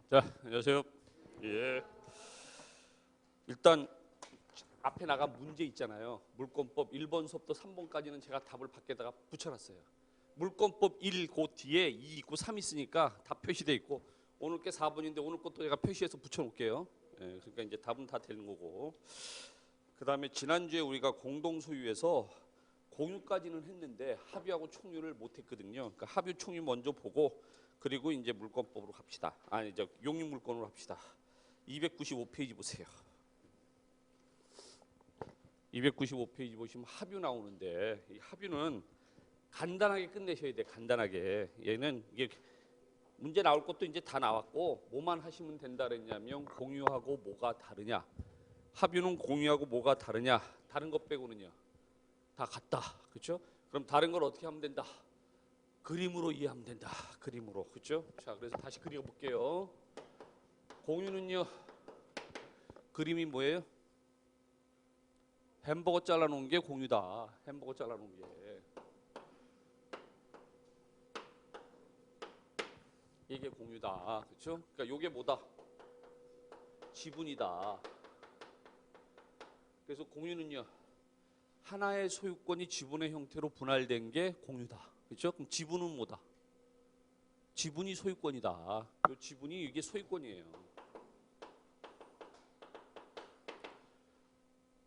자, 안녕하세요. 예. 일단 앞에 나간 문제 있잖아요. 물권법 1번 수업부터 3번까지는 제가 답을 밖에다가 붙여놨어요. 물권법 1, 그 뒤에 2 있고 3 있으니까 답 표시돼 있고 오늘 게 4번인데 오늘 것도 제가 표시해서 붙여놓을게요. 예, 그러니까 이제 답은 다 되는 거고. 그 다음에 지난주에 우리가 공동소유에서 공유까지는 했는데 합유하고 총유를 못했거든요. 그러니까 합유 총유 먼저 보고 그리고 이제 물권법으로 갑시다. 아니 이제 용익물권으로 합시다. 295페이지 보세요. 295페이지 보시면 합유 나오는데 이 합유는 간단하게 끝내셔야 돼. 간단하게. 얘는 이게 문제 나올 것도 이제 다 나왔고 뭐만 하시면 된다 그랬냐면 공유하고 뭐가 다르냐. 합유는 공유하고 뭐가 다르냐. 다른 것 빼고는요. 다 같다. 그렇죠? 그럼 다른 걸 어떻게 하면 된다? 그림으로 이해하면 된다. 그림으로. 그렇죠? 자, 그래서 다시 그려 볼게요. 공유는요. 그림이 뭐예요? 햄버거 잘라 놓은 게 공유다. 햄버거 잘라 놓은 게. 이게 공유다. 그렇죠? 그러니까 요게 뭐다? 지분이다. 그래서 공유는요. 하나의 소유권이 지분의 형태로 분할된 게 공유다. 그렇죠? 그럼 지분은 뭐다? 지분이 소유권이다. 요 지분이 이게 소유권이에요.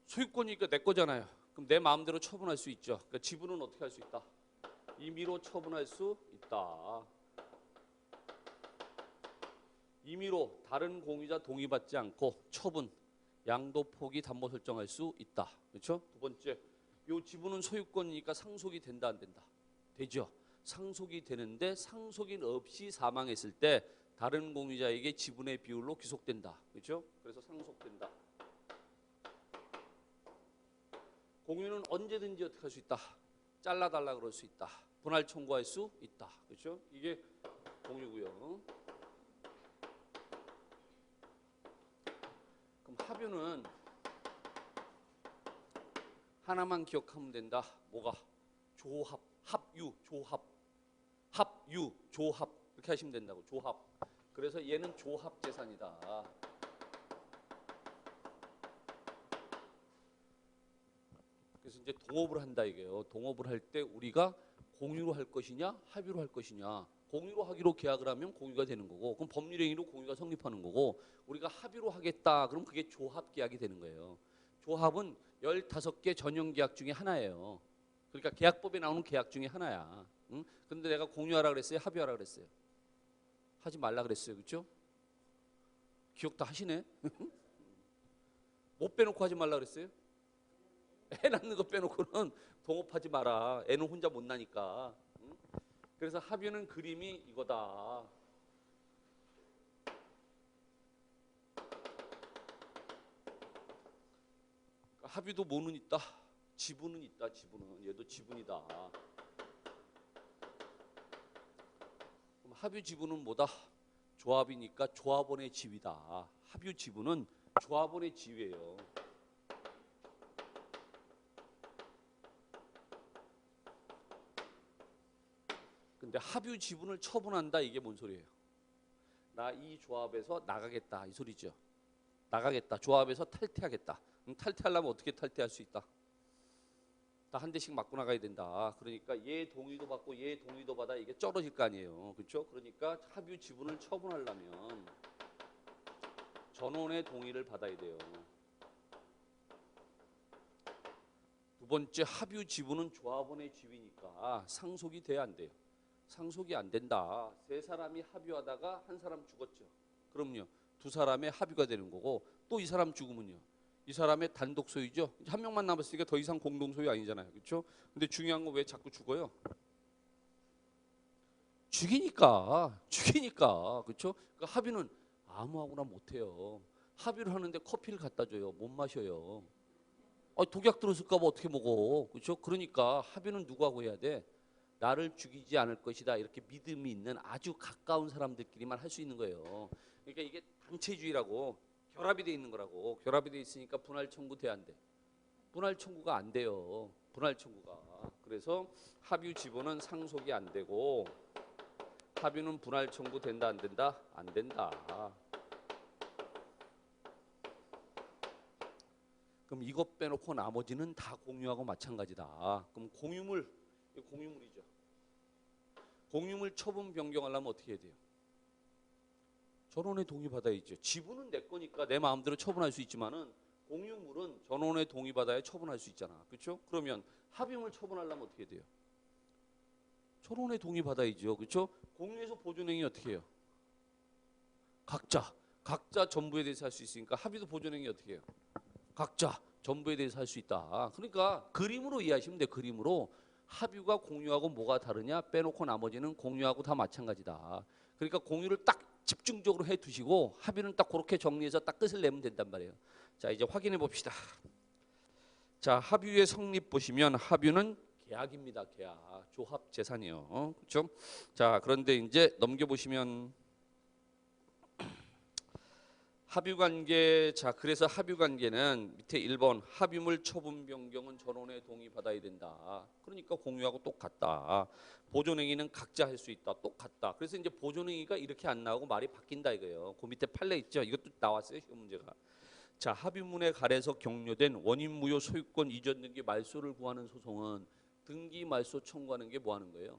소유권이니까 내 거잖아요. 그럼 내 마음대로 처분할 수 있죠. 그러니까 지분은 어떻게 할 수 있다? 임의로 처분할 수 있다. 임의로 다른 공유자 동의받지 않고 처분, 양도, 포기, 담보 설정할 수 있다. 그렇죠? 두 번째, 요 지분은 소유권이니까 상속이 된다 안 된다? 되죠. 상속이 되는데 상속인 없이 사망했을 때 다른 공유자에게 지분의 비율로 귀속된다. 그렇죠? 그래서 상속된다. 공유는 언제든지 어떻게 할 수 있다? 잘라달라 그럴 수 있다. 분할 청구할 수 있다. 그렇죠? 이게 공유고요. 그럼 합유는 하나만 기억하면 된다. 뭐가? 조합, 합유, 조합, 합유, 조합 이렇게 하시면 된다고. 조합. 그래서 얘는 조합 재산이다. 그래서 이제 동업을 한다 이게요. 동업을 할 때 우리가 공유로 할 것이냐, 합유로 할 것이냐. 공유로 하기로 계약을 하면 공유가 되는 거고, 그럼 법률행위로 공유가 성립하는 거고, 우리가 합유로 하겠다, 그럼 그게 조합 계약이 되는 거예요. 조합은 15개 전형 계약 중에 하나예요. 그러니까 계약법에 나오는 계약 중에 하나야. 응? 근데 내가 공유하라 그랬어요, 합유하라 그랬어요? 하지 말라 그랬어요, 그렇죠? 기억 다 하시네. 못 빼놓고 하지 말라 그랬어요? 애 낳는 거 빼놓고는 동업하지 마라. 애는 혼자 못 나니까. 응? 그래서 합유는 그림이 이거다. 합유도 뭐는 있다? 지분은 있다. 지분은. 얘도 지분이다. 그럼 합유 지분은 뭐다? 조합이니까 조합원의 지위다. 합유 지분은 조합원의 지위예요. 근데 합유 지분을 처분한다 이게 뭔 소리예요? 나 이 조합에서 나가겠다 이 소리죠. 나가겠다. 조합에서 탈퇴하겠다. 그럼 탈퇴하려면 어떻게 탈퇴할 수 있다? 다 한 대씩 맞고 나가야 된다. 그러니까 얘 동의도 받고 얘 동의도 받아 이게 쩔어질 거 아니에요. 그렇죠? 그러니까 합유 지분을 처분하려면 전원의 동의를 받아야 돼요. 두 번째, 합유 지분은 조합원의 지위니까 상속이 돼야 안 돼요. 상속이 안 된다. 세 사람이 합유하다가 한 사람 죽었죠. 그럼요. 두 사람의 합유가 되는 거고 또 이 사람 죽으면요. 이 사람의 단독 소유죠. 한 명만 남았으니까 더 이상 공동 소유 아니잖아요. 그렇죠? 근데 중요한 건 왜 자꾸 죽어요? 죽이니까. 그렇죠? 그러니까 합유는 아무하고나 못 해요. 합유를 하는데 커피를 갖다 줘요. 못 마셔요. 독약 들었을까 봐 어떻게 먹어. 그렇죠? 그러니까 합유는 누구하고 해야 돼? 나를 죽이지 않을 것이다. 이렇게 믿음이 있는 아주 가까운 사람들끼리만 할 수 있는 거예요. 그러니까 이게 단체주의라고 결합이 돼 있는 거라고. 결합이 돼 있으니까 분할 청구 돼 안 돼? 분할 청구가 안 돼요. 분할 청구가. 그래서 합유 지분은 상속이 안 되고 합의는 분할 청구 된다 안 된다? 안 된다. 그럼 이것 빼놓고 나머지는 다 공유하고 마찬가지다. 그럼 공유물, 이거 공유물이죠. 공유물 처분 변경하려면 어떻게 해야 돼요? 전원의 동의 받아야죠. 지분은 내 거니까 내 마음대로 처분할 수 있지만은 공유물은 전원의 동의 받아야 처분할 수 있잖아. 그렇죠? 그러면 합의물 처분하려면 어떻게 돼요? 전원의 동의 받아야죠. 그렇죠? 공유에서 보존행위 어떻게 해요? 각자 전부에 대해서 할 수 있으니까 합의도 보존행위 어떻게 해요? 각자 전부에 대해서 할 수 있다. 그러니까 그림으로 이해하시면 돼요. 그림으로 합의가 공유하고 뭐가 다르냐? 빼놓고 나머지는 공유하고 다 마찬가지다. 그러니까 공유를 딱 집중적으로 해 두시고 합의는 딱 그렇게 정리해서 딱 끝을 내면 된단 말이에요. 자, 이제 확인해 봅시다. 자, 합의의 성립 보시면 합의는 계약입니다. 계약. 조합 재산이요. 그렇죠? 자, 그런데 이제 넘겨 보시면 합의 관계. 자, 그래서 합의 관계는 밑에 1번 합의물 처분 변경은 전원의 동의 받아야 된다. 그러니까 공유하고 똑같다. 보존행위는 각자 할 수 있다. 똑같다. 그래서 이제 보존행위가 이렇게 안 나오고 말이 바뀐다 이거예요. 그 밑에 판례 있죠. 이것도 나왔어요. 시험 문제가. 자, 합의문에 관해서 격려된 원인 무효 소유권 이전 등기 말소를 구하는 소송은 등기 말소 청구하는 게 뭐 하는 거예요?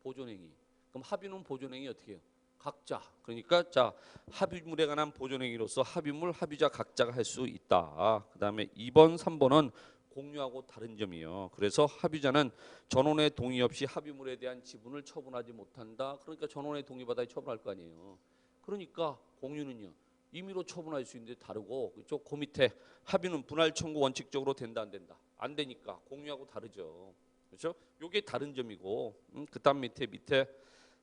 보존행위. 그럼 합의는 보존행위 어떻게 해요? 각자. 그러니까 자, 합의물에 관한 보존행위로서 합의물 합의자 각자가 할 수 있다. 그다음에 2번, 3번은 공유하고 다른 점이요. 그래서 합의자는 전원의 동의 없이 합의물에 대한 지분을 처분하지 못한다. 그러니까 전원의 동의 받아야 처분할 거 아니에요. 그러니까 공유는요. 임의로 처분할 수 있는데 다르고 그렇죠? 그 밑에 합의는 분할 청구 원칙적으로 된다 안 된다? 안 되니까 공유하고 다르죠. 그렇죠? 요게 다른 점이고 그다음 밑에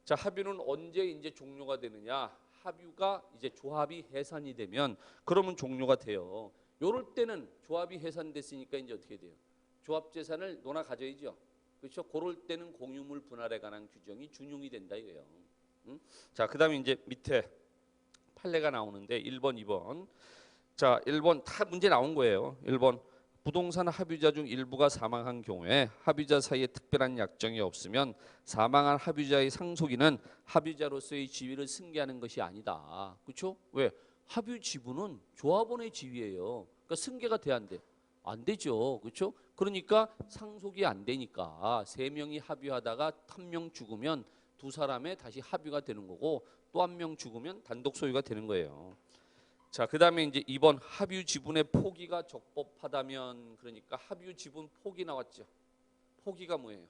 자, 합의는 언제 이제 종료가 되느냐? 합의가 이제 조합이 해산이 되면 그러면 종료가 돼요. 요럴 때는 조합이 해산됐으니까 이제 어떻게 돼요? 조합 재산을 논아 가져야죠. 그렇죠? 그럴 때는 공유물 분할에 관한 규정이 준용이 된다 이거예요. 자, 그다음에 이제 밑에 판례가 나오는데 1번, 2번. 자, 1번 다 문제 나온 거예요. 1번 부동산 합의자 중 일부가 사망한 경우에 합의자 사이에 특별한 약정이 없으면 사망한 합의자의 상속인은 합의자로서의 지위를 승계하는 것이 아니다. 그렇죠? 왜? 합의 지분은 조합원의 지위예요. 그러니까 승계가 돼야 안 돼? 안 되죠. 그렇죠? 그러니까 상속이 안 되니까 세 명이 합의하다가 한 명 죽으면 두 사람의 다시 합의가 되는 거고 또 한 명 죽으면 단독 소유가 되는 거예요. 자, 그다음에 이제 2번 합의 지분의 포기가 적법하다면 그러니까 합의 지분 포기 나왔죠. 포기가 뭐예요?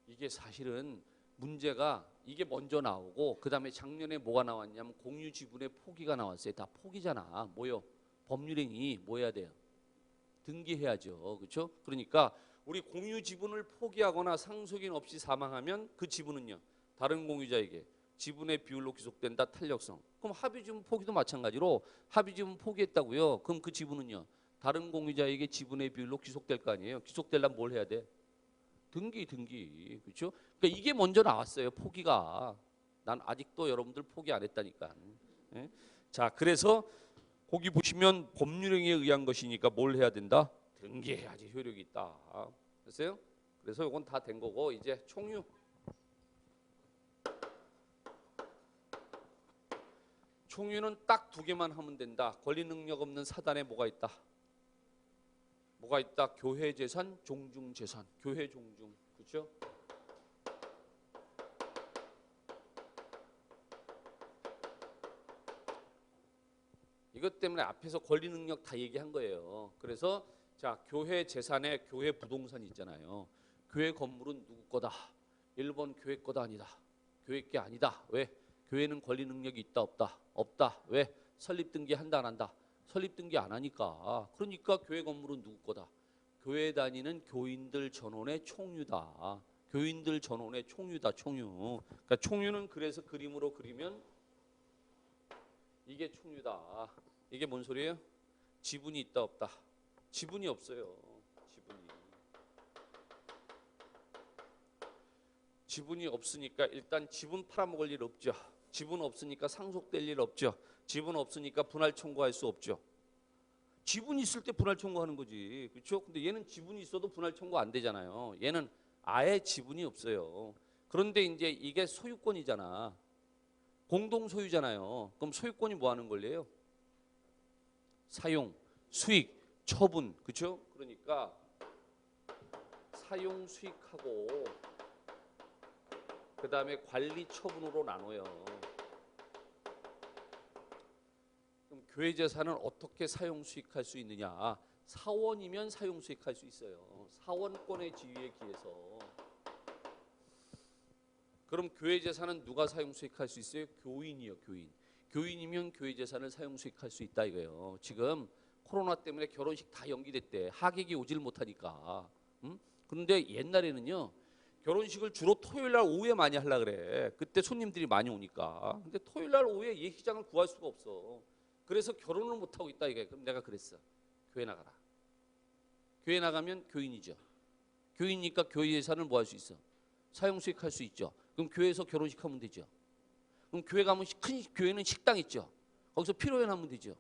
이게 사실은 문제가 이게 먼저 나오고 그다음에 작년에 뭐가 나왔냐면 공유 지분의 포기가 나왔어요. 다 포기잖아. 뭐요? 법률행위 뭐 해야 돼요? 등기해야죠. 그렇죠? 그러니까 우리 공유 지분을 포기하거나 상속인 없이 사망하면 그 지분은요. 다른 공유자에게 지분의 비율로 귀속된다. 탄력성. 그럼 합의 지분 포기도 마찬가지로 합의 지분 포기했다고요. 그럼 그 지분은요. 다른 공유자에게 지분의 비율로 귀속될 거 아니에요. 귀속되려면 뭘 해야 돼? 등기. 그렇죠? 그러니까 이게 먼저 나왔어요. 포기가. 난 아직도 여러분들 포기 안 했다니까. 예? 자, 그래서 거기 보시면 법률행위에 의한 것이니까 뭘 해야 된다? 등기해야지 효력이 있다. 됐어요? 그래서 이건 다 된 거고 이제 총유. 총유는 딱 두 개만 하면 된다. 권리 능력 없는 사단에 뭐가 있다? 뭐가 있다? 교회 재산, 종중 재산. 교회 종중. 그렇죠? 이것 때문에 앞에서 권리 능력 다 얘기한 거예요. 그래서 자, 교회 재산에 교회 부동산 있잖아요. 교회 건물은 누구 거다? 1번 교회 거다 아니다. 교회 게 아니다. 왜? 교회는 권리 능력이 있다 없다? 없다. 왜? 설립 등기 한다 안 한다? 설립 등기 안 하니까. 그러니까 교회 건물은 누구 거다? 교회 다니는 교인들 전원의 총유다. 교인들 전원의 총유다. 총유. 그러니까 총유는 그래서 그림으로 그리면 이게 총유다. 이게 뭔 소리예요? 지분이 있다 없다? 지분이 없어요. 지분이 없으니까 일단 지분 팔아먹을 일 없죠. 지분 없으니까 상속될 일 없죠. 지분 없으니까 분할 청구할 수 없죠. 지분 있을 때 분할 청구하는 거지. 그렇죠? 근데 얘는 지분이 있어도 분할 청구 안 되잖아요. 얘는 아예 지분이 없어요. 그런데 이제 이게 소유권이잖아. 공동 소유잖아요. 그럼 소유권이 뭐 하는 권리예요? 사용, 수익, 처분, 그렇죠? 그러니까 사용, 수익하고 그 다음에 관리, 처분으로 나눠요. 그럼 교회 재산은 어떻게 사용, 수익할 수 있느냐? 사원이면 사용, 수익할 수 있어요. 사원권의 지위에 기해서. 그럼 교회 재산은 누가 사용, 수익할 수 있어요? 교인이요, 교인. 교인이면 교회 재산을 사용, 수익할 수 있다 이거예요. 지금 코로나 때문에 결혼식 다 연기됐대. 하객이 오질 못하니까. 그런데 옛날에는요. 결혼식을 주로 토요일 날 오후에 많이 하려고 그래. 그때 손님들이 많이 오니까. 근데 토요일 날 오후에 예식장을 구할 수가 없어. 그래서 결혼을 못 하고 있다 이거야. 그럼 내가 그랬어. 교회 나가라. 교회 나가면 교인이죠. 교인이니까 교회 예산을 뭐 할 수 있어? 사용 수익할 수 있죠. 그럼 교회에서 결혼식 하면 되죠. 그럼 교회 가면 큰 교회는 식당 있죠. 거기서 피로연 하면 되죠.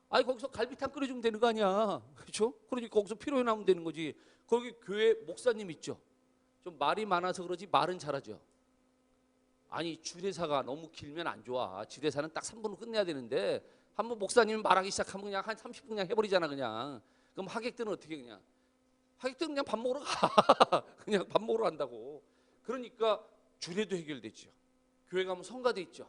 아니 거기서 갈비탕 끓여주면 되는 거 아니야. 그렇죠? 그러니까 거기서 피로연 하면 되는 거지. 거기 교회 목사님 있죠. 좀 말이 많아서 그러지 말은 잘하죠. 아니 주례사가 너무 길면 안 좋아. 주례사는 딱 3분으로 끝내야 되는데 한번 목사님이 말하기 시작하면 그냥 한 30분 그냥 해버리잖아 그냥. 그럼 하객들은 어떻게 그냥? 하객들은 그냥 밥 먹으러 가. 그냥 밥 먹으러 간다고. 그러니까 주례도 해결되죠. 교회 가면 성가대 있죠.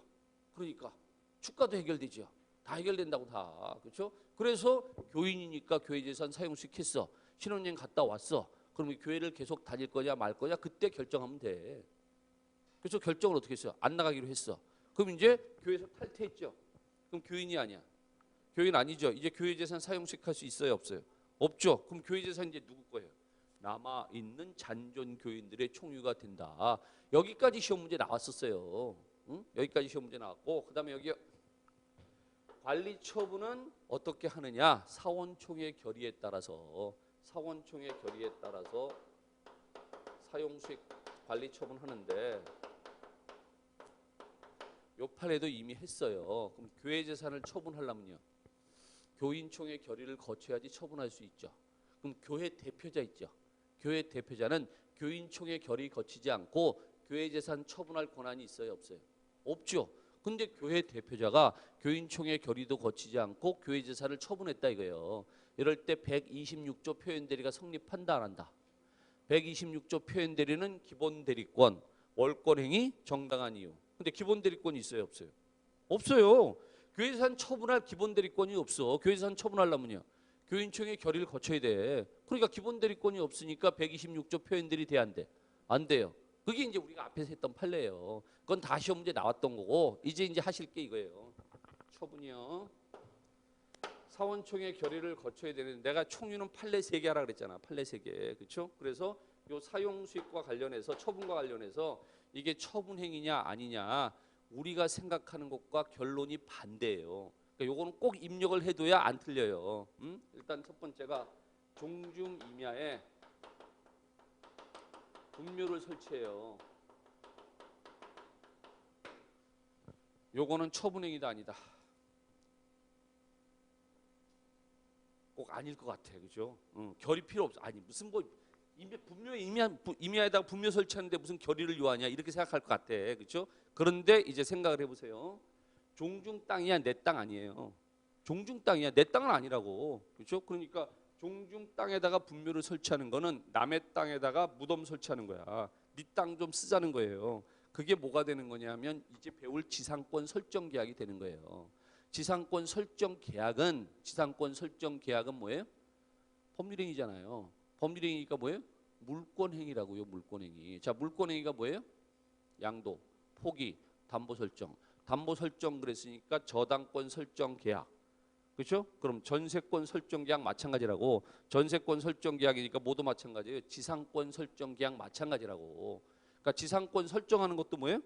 그러니까 축가도 해결되죠. 다 해결된다고 다. 그렇죠? 그래서 교인이니까 교회 재산 사용시켰어. 신혼여행 갔다 왔어. 그러면 교회를 계속 다닐 거냐 말 거냐 그때 결정하면 돼. 그래서 결정을 어떻게 했어요? 안 나가기로 했어. 그럼 이제 교회에서 탈퇴했죠. 그럼 교인이 아니야. 교인 아니죠. 이제 교회 재산 사용시킬 수 있어요, 없어요? 없죠. 그럼 교회 재산 이제 누구 거예요? 남아 있는 잔존 교인들의 총유가 된다. 여기까지 시험 문제 나왔었어요. 응? 여기까지 시험 문제 나왔고 그다음에 여기 관리 처분은 어떻게 하느냐? 사원총회 결의에 따라서 사용 수익 관리 처분하는데 요 판에도 이미 했어요. 그럼 교회 재산을 처분하려면요. 교인총회 결의를 거쳐야지 처분할 수 있죠. 그럼 교회 대표자 있죠. 교회 대표자는 교인총회 결의 거치지 않고 교회 재산 처분할 권한이 있어요, 없어요? 없죠. 근데 교회 대표자가 교인총회 결의도 거치지 않고 교회 재산을 처분했다 이거예요. 이럴 때 126조 표현대리가 성립한다 안 한다? 126조 표현대리는 기본대리권, 월권행위, 정당한 이유. 근데 기본대리권이 있어요, 없어요? 없어요. 교회 재산 처분할 기본대리권이 없어. 교회 재산 처분하려면요. 교인총회 결의를 거쳐야 돼. 그러니까 기본대리권이 없으니까 126조 표현들이 돼 안 돼? 안 돼요. 그게 이제 우리가 앞에서 했던 판례예요. 그건 다 시험 문제 나왔던 거고 이제 하실 게 이거예요. 처분이요. 사원총회 결의를 거쳐야 되는데 내가 총유는 판례 3개 하라 그랬잖아. 판례 3개. 그렇죠? 그래서 요 사용 수익과 관련해서 처분과 관련해서 이게 처분 행위냐 아니냐 우리가 생각하는 것과 결론이 반대예요. 그러니까 요거는 꼭 입력을 해둬야 안 틀려요. 일단 첫 번째가 종중 임야에 분묘를 설치해요. 요거는 처분행위다 아니다. 꼭 아닐 것 같아, 그죠? 결이 필요 없어. 아니 무슨 뭐 분묘 임야에다가 분묘 설치하는데 무슨 결의를 요하냐 이렇게 생각할 것 같아, 그렇죠? 그런데 이제 생각을 해보세요. 종중 땅이야 내 땅 아니에요. 종중 땅이야 내 땅은 아니라고, 그렇죠? 그러니까 종중 땅에다가 분묘를 설치하는 거는 남의 땅에다가 무덤 설치하는 거야. 네 땅 좀 쓰자는 거예요. 그게 뭐가 되는 거냐면 이제 배울 지상권 설정 계약이 되는 거예요. 지상권 설정 계약은 뭐예요? 법률행위잖아요. 법률행위가 뭐예요? 물권행위라고요. 물권행위. 자, 물권행위가 뭐예요? 양도, 포기, 담보 설정. 담보 설정 그랬으니까 저당권 설정 계약. 그렇죠? 그럼 전세권 설정 계약 마찬가지라고. 전세권 설정 계약이니까 모두 마찬가지예요. 지상권 설정 계약 마찬가지라고. 그러니까 지상권 설정하는 것도 뭐예요?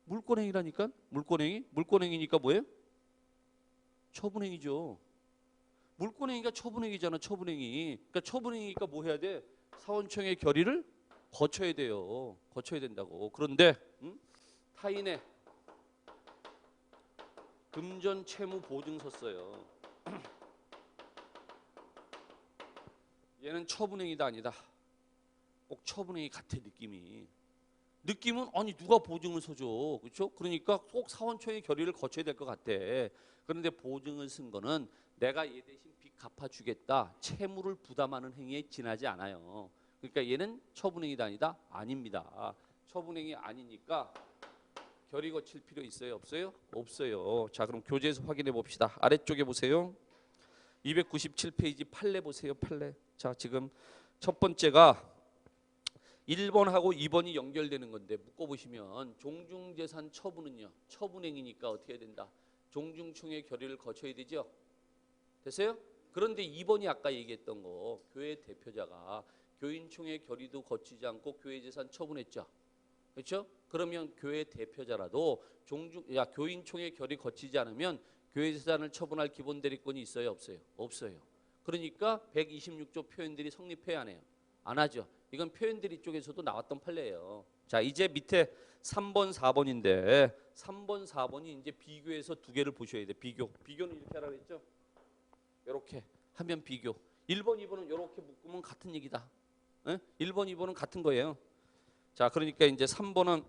물권행위라니까. 물권행위. 물권행위니까 뭐예요? 처분행위죠. 물권행위가 처분행위잖아. 처분행위. 그러니까 처분행위니까 뭐 해야 돼? 사원총회 결의를 거쳐야 돼요. 거쳐야 된다고. 그런데 타인의 금전 채무 보증서 써요. 얘는 처분행위다 아니다. 꼭 처분행위 같아 느낌이. 느낌은 아니 누가 보증을 서줘, 그렇죠? 그러니까 꼭 사원총회 결의를 거쳐야 될 것 같아. 그런데 보증을 쓴 거는 내가 얘 대신 빚 갚아주겠다, 채무를 부담하는 행위에 지나지 않아요. 그러니까 얘는 처분행위가 아니다? 아닙니다. 처분행위 아니니까 결의 거칠 필요 있어요, 없어요? 없어요. 자, 그럼 교재에서 확인해 봅시다. 아래쪽에 보세요. 297페이지 판례 보세요. 판례. 자, 지금 첫 번째가 1번하고 2번이 연결되는 건데 묶어보시면 종중재산 처분은요, 처분행위니까 어떻게 해야 된다? 종중총회 결의를 거쳐야 되죠. 됐어요? 그런데 2번이 아까 얘기했던 거, 교회 대표자가 교인총회 결의도 거치지 않고 교회 재산 처분했죠. 그렇죠? 그러면 교회 대표자라도 교인총회 결의 거치지 않으면 교회 재산을 처분할 기본 대리권이 있어요, 없어요? 없어요. 그러니까 126조 표현들이 성립해야 하네요. 안 하죠. 이건 표현들이 쪽에서도 나왔던 판례예요. 자, 이제 밑에 3번, 4번인데 3번, 4번이 이제 비교해서 두 개를 보셔야 돼. 비교는 이렇게 하라고 했죠. 이렇게 하면 비교. 1번, 2번은 이렇게 묶으면 같은 얘기다. 에? 1번, 2번은 같은 거예요. 자, 그러니까 이제 3번은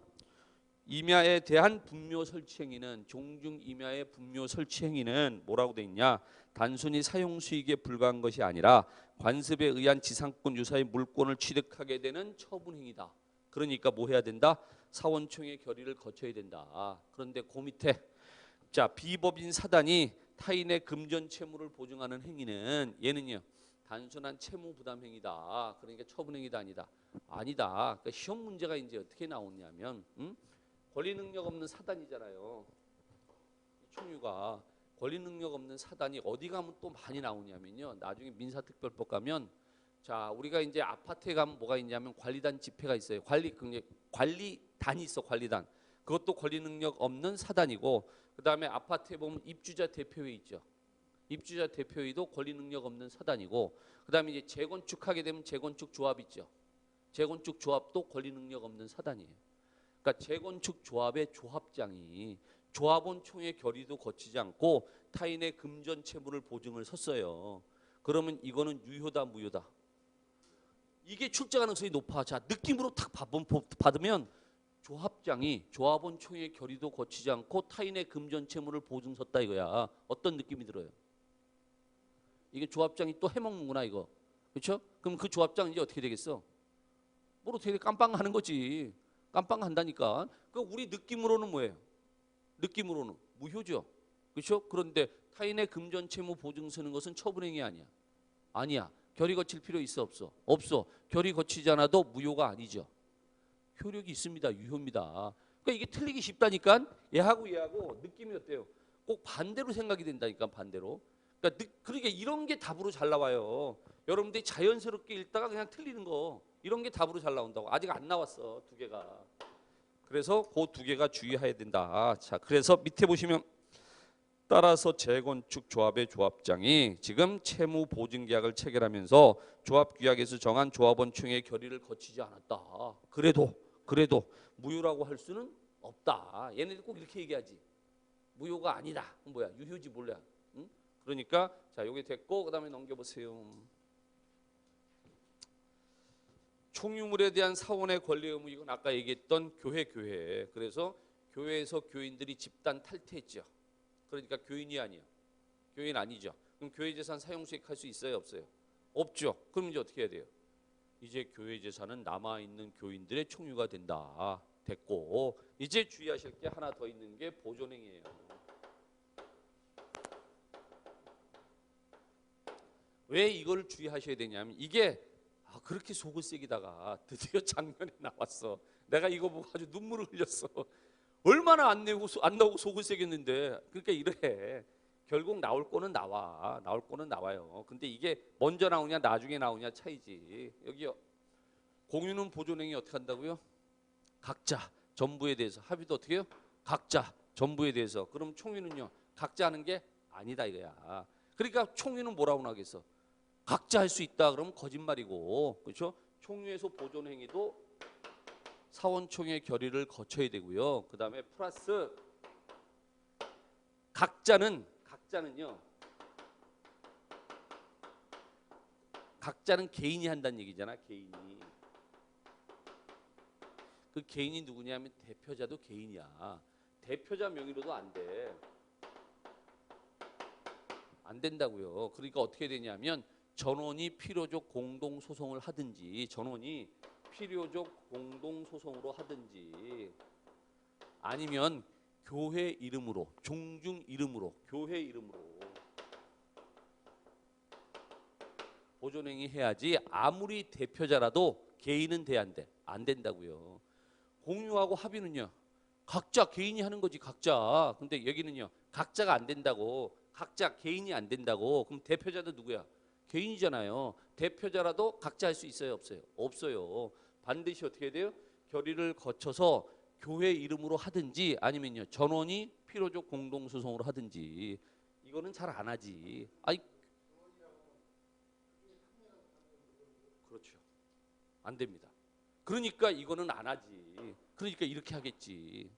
임야에 대한 분묘 설치 행위는, 종중 임야의 분묘 설치 행위는 뭐라고 돼 있냐? 단순히 사용 수익에 불과한 것이 아니라 관습에 의한 지상권 유사의 물권을 취득하게 되는 처분 행위다. 그러니까 뭐 해야 된다? 사원총회 결의를 거쳐야 된다. 그런데 그 밑에 자, 비법인 사단이 타인의 금전 채무를 보증하는 행위는 얘는요, 단순한 채무 부담 행위다. 그러니까 처분 행위가 아니다. 아니다. 그러니까 시험 문제가 이제 어떻게 나오냐면 권리 능력 없는 사단이잖아요. 총유가 권리 능력 없는 사단이 어디 가면 또 많이 나오냐면요. 나중에 민사특별법 가면 자, 우리가 이제 아파트에 가면 뭐가 있냐면 관리단 집회가 있어요. 관리단이 있어, 관리단. 그것도 권리 능력 없는 사단이고, 그다음에 아파트에 보면 입주자 대표회 있죠. 입주자 대표회도 권리 능력 없는 사단이고, 그다음에 이제 재건축하게 되면 재건축 조합 있죠. 재건축 조합도 권리 능력 없는 사단이에요. 그러니까 재건축 조합의 조합장이 조합원 총회 결의도 거치지 않고 타인의 금전 채무를 보증을 섰어요. 그러면 이거는 유효다, 무효다? 이게 출제 가능성이 높아. 자, 느낌으로 탁 받으면 조합장이 조합원 총회 결의도 거치지 않고 타인의 금전 채무를 보증 섰다 이거야. 어떤 느낌이 들어요? 이게 조합장이 또 해먹는구나 이거. 그렇죠? 그럼 그 조합장 이제 어떻게 되겠어? 뭘 어떻게 깜빵하는 거지. 깜빵한다니까. 그 우리 느낌으로는 뭐예요? 느낌으로는 무효죠. 그렇죠? 그런데 타인의 금전 채무 보증 서는 것은 처분행위 아니야. 아니야. 결의 거칠 필요 있어, 없어? 없어. 결의 거치지 않아도 무효가 아니죠. 효력이 있습니다. 유효입니다. 그러니까 이게 틀리기 쉽다니까. 얘하고 느낌이 어때요? 꼭 반대로 생각이 된다니까, 반대로. 그러니까 이런 게 답으로 잘 나와요. 여러분들이 자연스럽게 읽다가 그냥 틀리는 거, 이런 게 답으로 잘 나온다고. 아직 안 나왔어, 두 개가. 그래서 그 두 개가 주의해야 된다. 자, 그래서 밑에 보시면 따라서 재건축 조합의 조합장이 지금 채무 보증 계약을 체결하면서 조합 규약에서 정한 조합원 총회 결의를 거치지 않았다. 그래도 무효라고 할 수는 없다. 얘네들 꼭 이렇게 얘기하지. 무효가 아니다. 뭐야? 유효지 몰라. 응? 그러니까 자, 요게 됐고 그다음에 넘겨 보세요. 총유물에 대한 사원의 권리 의무, 이건 아까 얘기했던 교회. 그래서 교회에서 교인들이 집단 탈퇴했죠. 그러니까 교인이 아니에요. 교인 아니죠. 그럼 교회 재산 사용 수익할 수 있어요, 없어요? 없죠. 그럼 이제 어떻게 해야 돼요? 이제 교회 재산은 남아 있는 교인들의 총유가 된다. 됐고, 이제 주의하실 게 하나 더 있는 게 보존행위예요. 왜 이걸 주의하셔야 되냐면 이게 그렇게 속을 새기다가 드디어 작년에 나왔어. 내가 이거 보고 아주 눈물을 흘렸어. 얼마나 안 나오고 속을 새겼는데. 그러니까 이래. 결국 나올 거는 나와요. 근데 이게 먼저 나오냐 나중에 나오냐 차이지. 여기요. 공유는 보존행위 어떻게 한다고요? 각자 전부에 대해서. 합의도 어떻게 해요? 각자 전부에 대해서. 그럼 총유는요, 각자 하는 게 아니다 이거야. 그러니까 총유는 뭐라고 나겠어? 각자 할 수 있다 그러면 거짓말이고, 그렇죠? 총유에서 보존행위도 사원총회 결의를 거쳐야 되고요. 그 다음에 플러스 각자는요, 각자는 개인이 한다는 얘기잖아. 개인이. 그 개인이 누구냐면 대표자도 개인이야. 대표자 명의로도 안 돼. 안 된다고요. 그러니까 어떻게 되냐면 전원이 필요적 공동 소송을 하든지 전원이 필요적 공동 소송으로 하든지 아니면 교회 이름으로 종중 이름으로 교회 이름으로 보존행위 해야지 아무리 대표자라도 개인은 돼 안 돼? 안 된다고요. 공유하고 합의는요. 각자 개인이 하는 거지 각자. 근데 여기는요. 각자가 안 된다고. 각자 개인이 안 된다고. 그럼 대표자도 누구야? 개인이잖아요. 대표자라도 각자 할 수 있어요 없어요? 없어요. 반드시 어떻게 돼요? 결의를 거쳐서 교회 이름으로 하든지 아니면요. 전원이 필요적 공동소송으로 하든지 이거는 잘 안 하지. 아이 그렇죠. 안 됩니다. 그러니까 이거는 안 하지. 그러니까 이렇게 하겠지.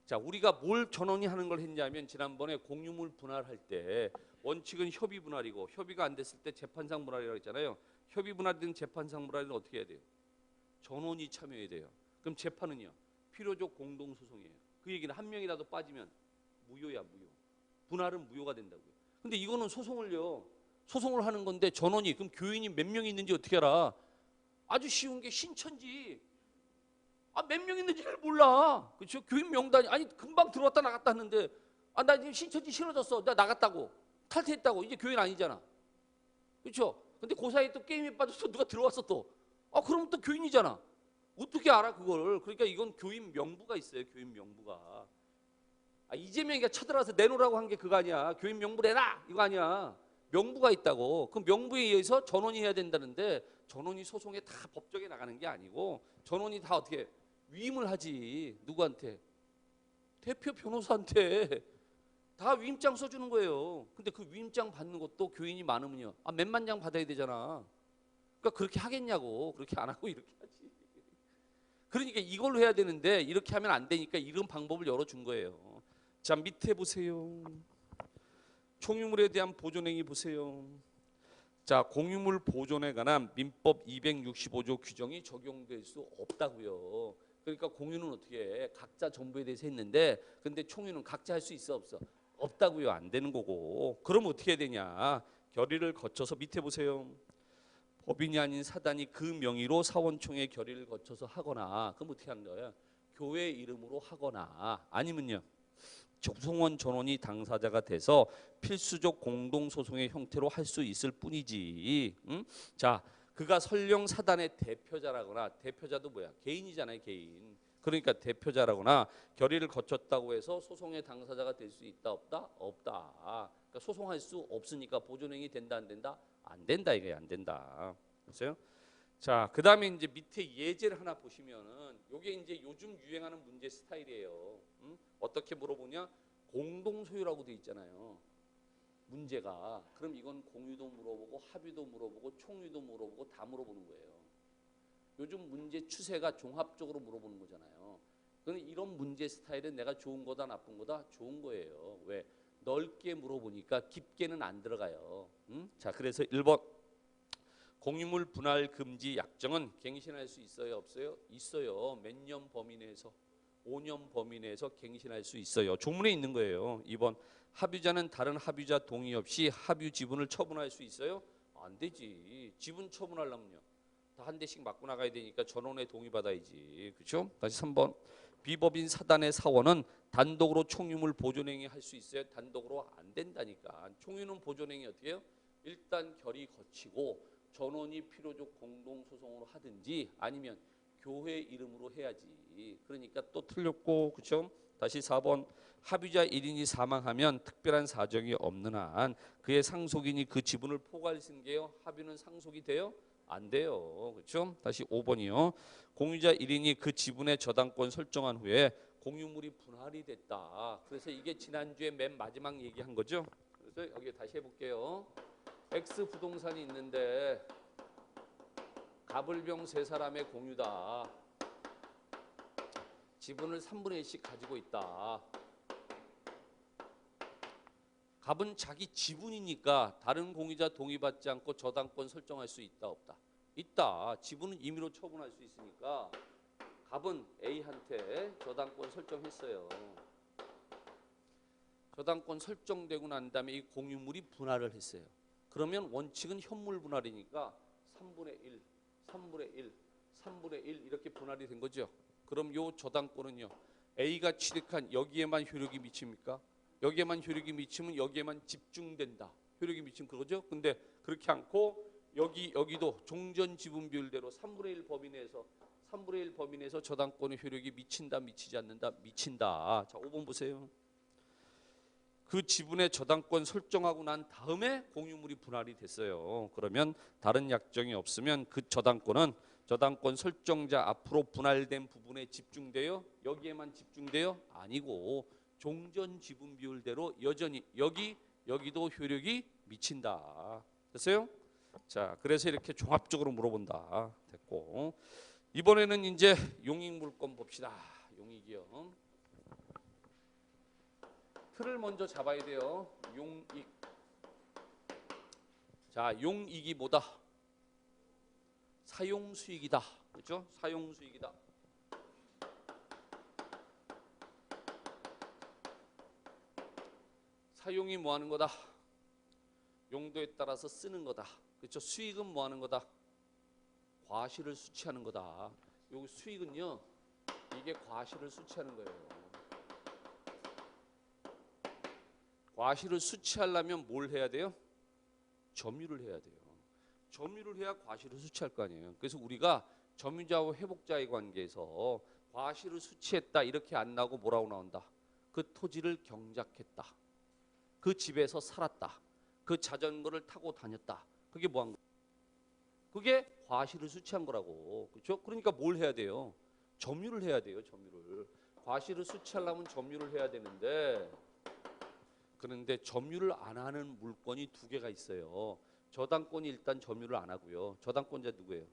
자, 우리가 뭘 전원이 하는 걸 했냐면 지난번에 공유물 분할할 때 원칙은 협의 분할이고 협의가 안 됐을 때 재판상 분할이라고 했잖아요. 협의 분할된 재판상 분할은 어떻게 해야 돼요? 전원이 참여해야 돼요. 그럼 재판은요. 필요적 공동 소송이에요. 그 얘기는 한 명이라도 빠지면 무효야, 무효. 분할은 무효가 된다고요. 근데 이거는 소송을 하는 건데 전원이 그럼 교인이 몇 명 있는지 어떻게 알아? 아주 쉬운 게 신천지. 몇 명 있는지 잘 몰라. 그렇죠? 교인 명단이 아니 금방 들어왔다 나갔다 하는데 나 지금 신천지 싫어졌어. 나 나갔다고. 탈퇴했다고. 이제 교인 아니잖아. 그렇죠? 근데 그 사이에 또 게임에 빠져서 누가 들어왔어 또. 그럼 또 교인이잖아. 어떻게 알아 그걸? 그러니까 이건 교인 명부가 있어요. 교인 명부가. 이재명이가 쳐들어와서 내놓으라고 한 게 그거 아니야. 교인 명부 내놔 이거 아니야. 명부가 있다고. 그 명부에 의해서 전원이 해야 된다는데 전원이 소송에 다 법정에 나가는 게 아니고 전원이 다 어떻게 위임을 하지. 누구한테? 대표 변호사한테 다 위임장 써주는 거예요. 근데 그 위임장 받는 것도 교인이 많으면요. 몇만 장 받아야 되잖아. 그러니까 그렇게 하겠냐고. 그렇게 안 하고 이렇게 하지. 그러니까 이걸로 해야 되는데 이렇게 하면 안 되니까 이런 방법을 열어준 거예요. 자, 밑에 보세요. 총유물에 대한 보존행위 보세요. 자, 공유물 보존에 관한 민법 265조 규정이 적용될 수 없다고요. 그러니까 공유는 어떻게 해? 각자 정보에 대해서 했는데 근데 총유는 각자 할 수 있어 없어? 없다고요. 안 되는 거고. 그럼 어떻게 해야 되냐? 결의를 거쳐서 밑에 보세요. 법인이 아닌 사단이 그 명의로 사원총회 결의를 거쳐서 하거나 그럼 어떻게 하는 거예요? 교회 이름으로 하거나 아니면요. 소송원 전원이 당사자가 돼서 필수적 공동소송의 형태로 할 수 있을 뿐이지. 응? 자, 그가 설령 사단의 대표자라거나 대표자도 뭐야? 개인이잖아요, 개인. 그러니까 대표자라거나 결의를 거쳤다고 해서 소송의 당사자가 될 수 있다 없다? 없다. 그러니까 소송할 수 없으니까 보존행위 된다 안 된다? 안 된다 이게 안 된다. 그렇죠? 자, 그다음에 이제 밑에 예제를 하나 보시면은 요게 이제 요즘 유행하는 문제 스타일이에요. 어떻게 물어보냐? 공동 소유라고 돼 있잖아요. 문제가. 그럼 이건 공유도 물어보고 합의도 물어보고 총유도 물어보고 다 물어보는 거예요. 요즘 문제 추세가 종합적으로 물어보는 거잖아요. 그런데 이런 문제 스타일은 내가 좋은 거다 나쁜 거다 좋은 거예요. 왜? 넓게 물어보니까 깊게는 안 들어가요. 자, 그래서 1번 공유물 분할 금지 약정은 갱신할 수 있어요 없어요? 있어요. 몇 년 범위 내에서 5년 범위 내에서 갱신할 수 있어요. 조문에 있는 거예요. 2번 합의자는 다른 합의자 동의 없이 합의 지분을 처분할 수 있어요? 안 되지. 지분 처분하려면요. 다 한 대씩 맞고 나가야 되니까 전원의 동의 받아야지. 그렇죠? 다시 3번 비법인 사단의 사원은 단독으로 총유물 보존행위 할 수 있어요? 단독으로 안 된다니까. 총유는 보존행위 어떻게 해요? 일단 결의 거치고 전원이 필요적 공동소송으로 하든지 아니면 교회 이름으로 해야지. 그러니까 또 틀렸고 그렇죠? 다시 4번 합의자 1인이 사망하면 특별한 사정이 없는 한 그의 상속인이 그 지분을 포괄 승계요. 합의는 상속이 돼요? 안 돼요. 그렇죠? 다시 5번이요. 공유자 1인이 그 지분의 저당권 설정한 후에 공유물이 분할이 됐다. 그래서 이게 지난주에 맨 마지막 얘기한 거죠. 그래서 여기 다시 해볼게요. X 부동산이 있는데 갑을병 세 사람의 공유다. 지분을 3분의 1씩 가지고 있다. 갑은 자기 지분이니까 다른 공유자 동의받지 않고 저당권 설정할 수 있다 없다? 있다. 지분은 임의로 처분할 수 있으니까 답은 A한테 저당권 설정했어요. 저당권 설정되고 난 다음에 이 공유물이 분할을 했어요. 그러면 원칙은 현물 분할이니까 3분의 1, 3분의 1, 3분의 1 이렇게 분할이 된 거죠. 그럼 요 저당권은요. A가 취득한 여기에만 효력이 미칩니까? 여기에만 효력이 미치면 여기에만 집중된다. 효력이 미치면 그거죠. 근데 그렇지 않고 여기도 종전 지분 비율대로 3분의 1 범위 내에서 3분의 1 범위 내에서 저당권의 효력이 미친다, 미치지 않는다, 미친다. 자, 5번 보세요. 그 지분의 저당권 설정하고 난 다음에 공유물이 분할이 됐어요. 그러면 다른 약정이 없으면 그 저당권 설정자 앞으로 분할된 부분에 집중돼요? 여기에만 집중돼요? 아니고 종전 지분 비율대로 여전히 여기도 효력이 미친다. 됐어요? 자, 그래서 이렇게 종합적으로 물어본다. 됐고. 이번에는 이제 용익 물건 봅시다. 용익이요. 틀을 먼저 잡아야 돼요. 용익. 자, 용익이 뭐다? 사용 수익이다. 그렇죠? 사용 수익이다. 사용이 뭐 하는 거다? 용도에 따라서 쓰는 거다. 그렇죠? 수익은 뭐 하는 거다? 과실을 수취하는 거다. 요 수익은요. 이게 과실을 수취하는 거예요. 과실을 수취하려면 뭘 해야 돼요? 점유를 해야 돼요. 점유를 해야 과실을 수취할 거 아니에요. 그래서 우리가 점유자와 회복자의 관계에서 과실을 수취했다 이렇게 안 나오고 뭐라고 나온다? 그 토지를 경작했다. 그 집에서 살았다. 그 자전거를 타고 다녔다. 그게 뭐 한 거야? 그게 과실을 수취한 거라고. 그렇죠? 그러니까 뭘 해야 돼요? 점유를 해야 돼요. 점유를. 과실을 수취하려면 점유를 해야 되는데 그런데 점유를 안 하는 물건이 두 개가 있어요. 저당권이 일단 점유를 안 하고요. 저당권자 누구예요?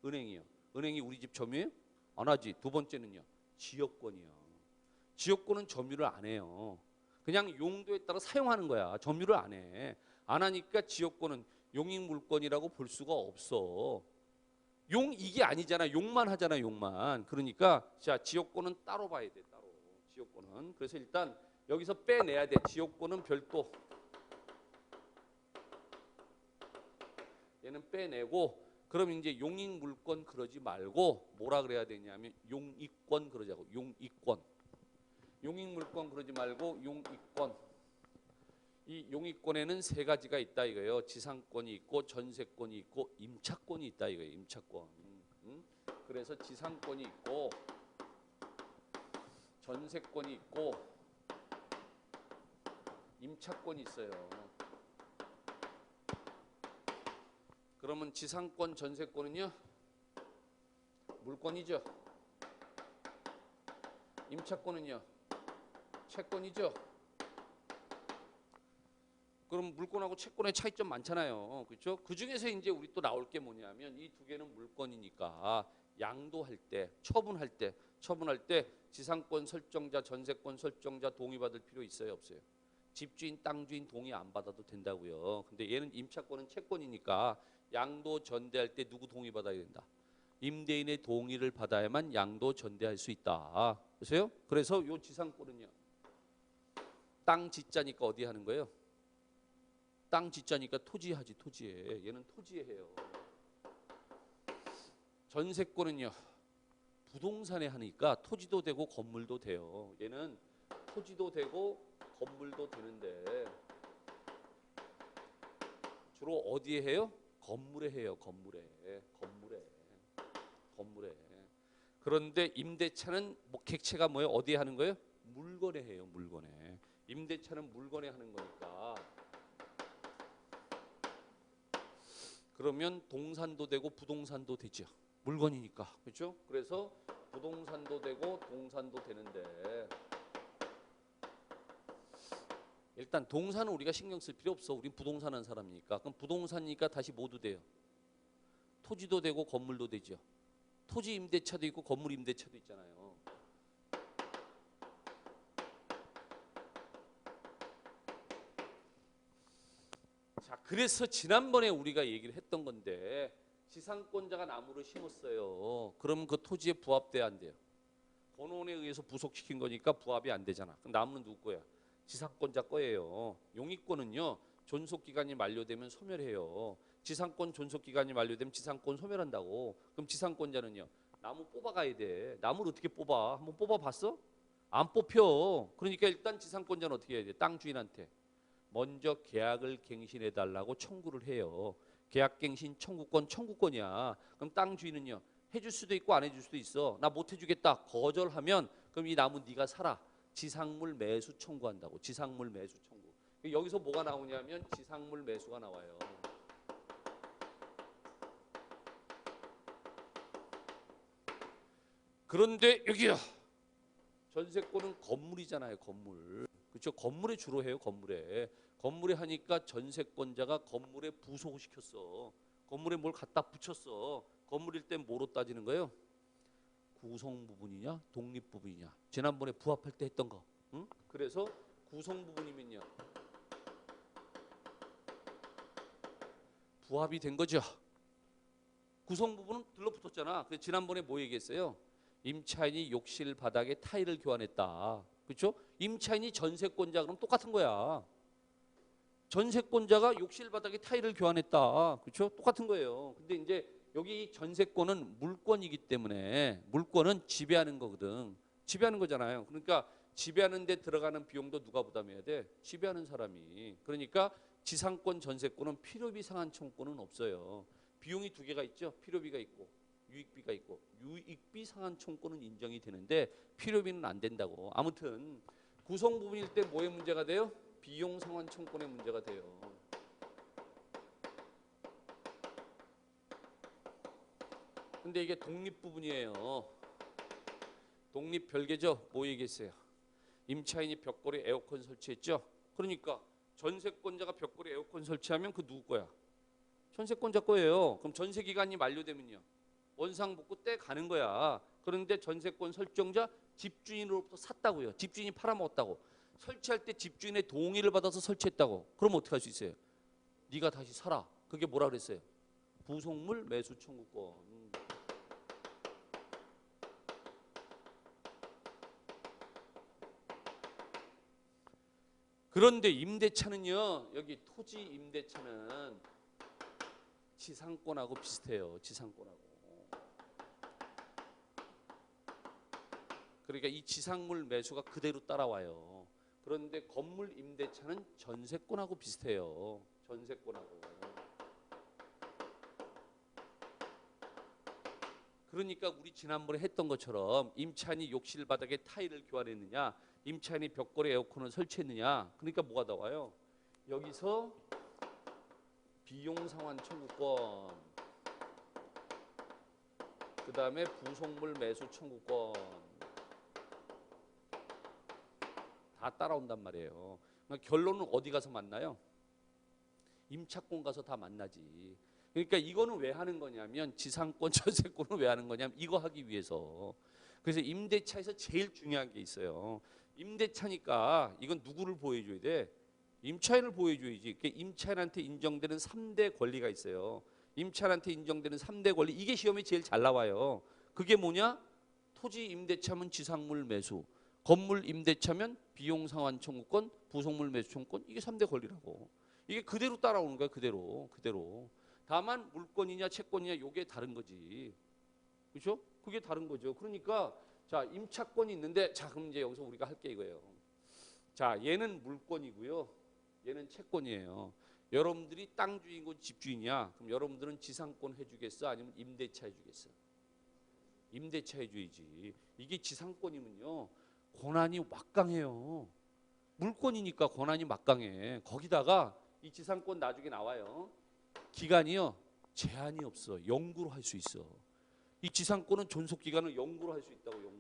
은행이요. 은행이 우리 집 점유해요? 안 하지. 두 번째는요. 지역권이요. 지역권은 점유를 안 해요. 그냥 용도에 따라 사용하는 거야. 점유를 안 해. 안 하니까 지역권은 용익 물건이라고 볼 수가 없어. 용익이 아니잖아. 용만 하잖아. 용만. 그러니까 자, 지역권은 따로 봐야 돼. 따로. 지역권은. 그래서 일단 여기서 빼내야 돼. 지역권은 별도. 얘는 빼내고 그럼 이제 용익 물건 그러지 말고 뭐라 그래야 되냐면 용익권 그러자고. 용익권. 용익 물건 그러지 말고 용익권. 이 용익권에는 세 가지가 있다 이거예요. 지상권이 있고 전세권이 있고 임차권이 있다 이거예요. 임차권. 그래서 지상권이 있고 전세권이 있고 임차권이 있어요. 그러면 지상권, 전세권은요? 물권이죠. 임차권은요? 채권이죠. 그럼 물권하고 채권의 차이점 많잖아요. 그렇죠? 그 중에서 이제 우리 또 나올 게 뭐냐면 이 두 개는 물권이니까 양도할 때, 처분할 때 지상권 설정자, 전세권 설정자 동의받을 필요 있어요, 없어요? 집주인, 땅 주인 동의 안 받아도 된다고요. 근데 얘는 임차권은 채권이니까 양도 전대할 때 누구 동의 받아야 된다? 임대인의 동의를 받아야만 양도 전대할 수 있다. 보세요? 그래서 요 지상권은요. 땅 짓자니까 어디 하는 거예요? 땅 짓자니까 토지하지. 토지에. 얘는 토지에 해요. 전세권은요. 부동산에 하니까 토지도 되고 건물도 돼요. 얘는 토지도 되고 건물도 되는데 주로 어디에 해요? 건물에 해요. 건물에. 그런데 임대차는 뭐 객체가 뭐예요? 어디에 하는 거예요? 물건에 해요. 물건에. 임대차는 물건에 하는 거니까 그러면 동산도 되고 부동산도 되죠. 물건이니까. 그렇죠? 그래서 부동산도 되고 동산도 되는데 일단 동산은 우리가 신경 쓸 필요 없어. 우린 부동산 하는 사람이니까. 그럼 부동산이니까 다시 모두 돼요. 토지도 되고 건물도 되죠. 토지 임대차도 있고 건물 임대차도 있잖아요. 자, 그래서 지난번에 우리가 얘기를 했던 건데 지상권자가 나무를 심었어요. 그럼 그 토지에 부합돼야 안 돼요? 본원에 의해서 부속시킨 거니까 부합이 안 되잖아. 그럼 나무는 누구 거야? 지상권자 거예요. 용익권은요, 존속기간이 만료되면 소멸해요. 지상권 존속기간이 만료되면 지상권 소멸한다고. 그럼 지상권자는요, 나무 뽑아가야 돼. 나무를 어떻게 뽑아? 한번 뽑아봤어? 안 뽑혀. 그러니까 일단 지상권자는 어떻게 해야 돼? 땅 주인한테 먼저 계약을 갱신해달라고 청구를 해요. 계약갱신 청구권이야. 그럼 땅 주인은요, 해줄 수도 있고 안 해줄 수도 있어. 나 못 해주겠다 거절하면 그럼 이 나무 네가 사라. 지상물 매수 청구한다고. 지상물 매수 청구. 여기서 뭐가 나오냐면 지상물 매수가 나와요. 그런데 여기요, 전세권은 건물이잖아요. 건물. 그렇죠? 건물에 주로 해요. 건물에 하니까 전세권자가 건물에 부속을 시켰어. 건물에 뭘 갖다 붙였어. 건물일 땐 뭐로 따지는 거예요? 구성 부분이냐 독립 부분이냐. 지난번에 부합할 때 했던 거. 응? 그래서 구성 부분이면요, 부합이 된 거죠. 구성 부분은 들러붙었잖아. 그래서 지난번에 뭐 얘기했어요? 임차인이 욕실 바닥에 타일을 교환했다. 그렇죠? 임차인이 전세권자 그럼 똑같은 거야. 전세권자가 욕실 바닥에 타일을 교환했다. 그렇죠? 똑같은 거예요. 근데 이제 여기 전세권은 물권이기 때문에 물권은 지배하는 거거든. 지배하는 거잖아요. 그러니까 지배하는 데 들어가는 비용도 누가 부담해야 돼? 지배하는 사람이. 그러니까 지상권 전세권은 필요비 상한 청구권은 없어요. 비용이 두 개가 있죠. 필요비가 있고 유익비가 있고, 유익비 상한 청구권은 인정이 되는데 필요비는 안 된다고. 아무튼 구성 부분일 때 뭐의 문제가 돼요? 비용 상환 청구권의 문제가 돼요. 근데 이게 독립 부분이에요. 독립 별개죠. 뭐 얘기했어요? 임차인이 벽걸이 에어컨 설치했죠. 그러니까 전세권자가 벽걸이 에어컨 설치하면 그 누구 거야? 전세권자 거예요. 그럼 전세 기간이 만료되면요, 원상복구 때 가는 거야. 그런데 전세권 설정자 집주인으로부터 샀다고요. 집주인이 팔아먹었다고. 설치할 때 집주인의 동의를 받아서 설치했다고. 그럼 어떻게 할 수 있어요? 네가 다시 사라. 그게 뭐라 그랬어요? 부속물 매수 청구권. 그런데 임대차는요, 여기 토지 임대차는 지상권하고 비슷해요. 지상권하고. 그러니까 이 지상물 매수가 그대로 따라와요. 그런데 건물 임대차는 전세권하고 비슷해요. 전세권하고. 그러니까 우리 지난번에 했던 것처럼 임차인이 욕실 바닥에 타일을 교환했느냐, 임차인이 벽걸이 에어컨을 설치했느냐. 그러니까 뭐가 나와요? 여기서 비용 상환 청구권, 그 다음에 부속물 매수 청구권 다 따라온단 말이에요. 그러니까 결론은 어디 가서 만나요? 임차권 가서 다 만나지. 그러니까 이거는 왜 하는 거냐면, 지상권, 전세권은 왜 하는 거냐면 이거 하기 위해서. 그래서 임대차에서 제일 중요한 게 있어요. 임대차니까 이건 누구를 보호해줘야 돼? 임차인을 보호해줘야지. 그러니까 임차인한테 인정되는 3대 권리가 있어요. 임차인한테 인정되는 3대 권리, 이게 시험에 제일 잘 나와요. 그게 뭐냐? 토지 임대차면 지상물 매수, 건물 임대차면 비용 상환 청구권, 부속물 매수 청구권, 이게 3대 권리라고. 이게 그대로 따라오는 거야. 그대로. 다만 물권이냐 채권이냐 요게 다른 거지. 그렇죠? 그게 다른 거죠. 그러니까 자, 임차권이 있는데, 자, 그럼 이제 여기서 우리가 할 게 이거예요. 자, 얘는 물권이고요. 얘는 채권이에요. 여러분들이 땅 주인이고 집주인이야. 그럼 여러분들은 지상권 해주겠어? 아니면 임대차 해주겠어? 임대차 해줘야지. 이게 지상권이면요, 권한이 막강해요. 물권이니까 권한이 막강해. 거기다가 이 지상권 나중에 나와요. 기간이요, 제한이 없어. 영구로 할 수 있어. 이 지상권은 존속 기간을 영구로 할 수 있다고.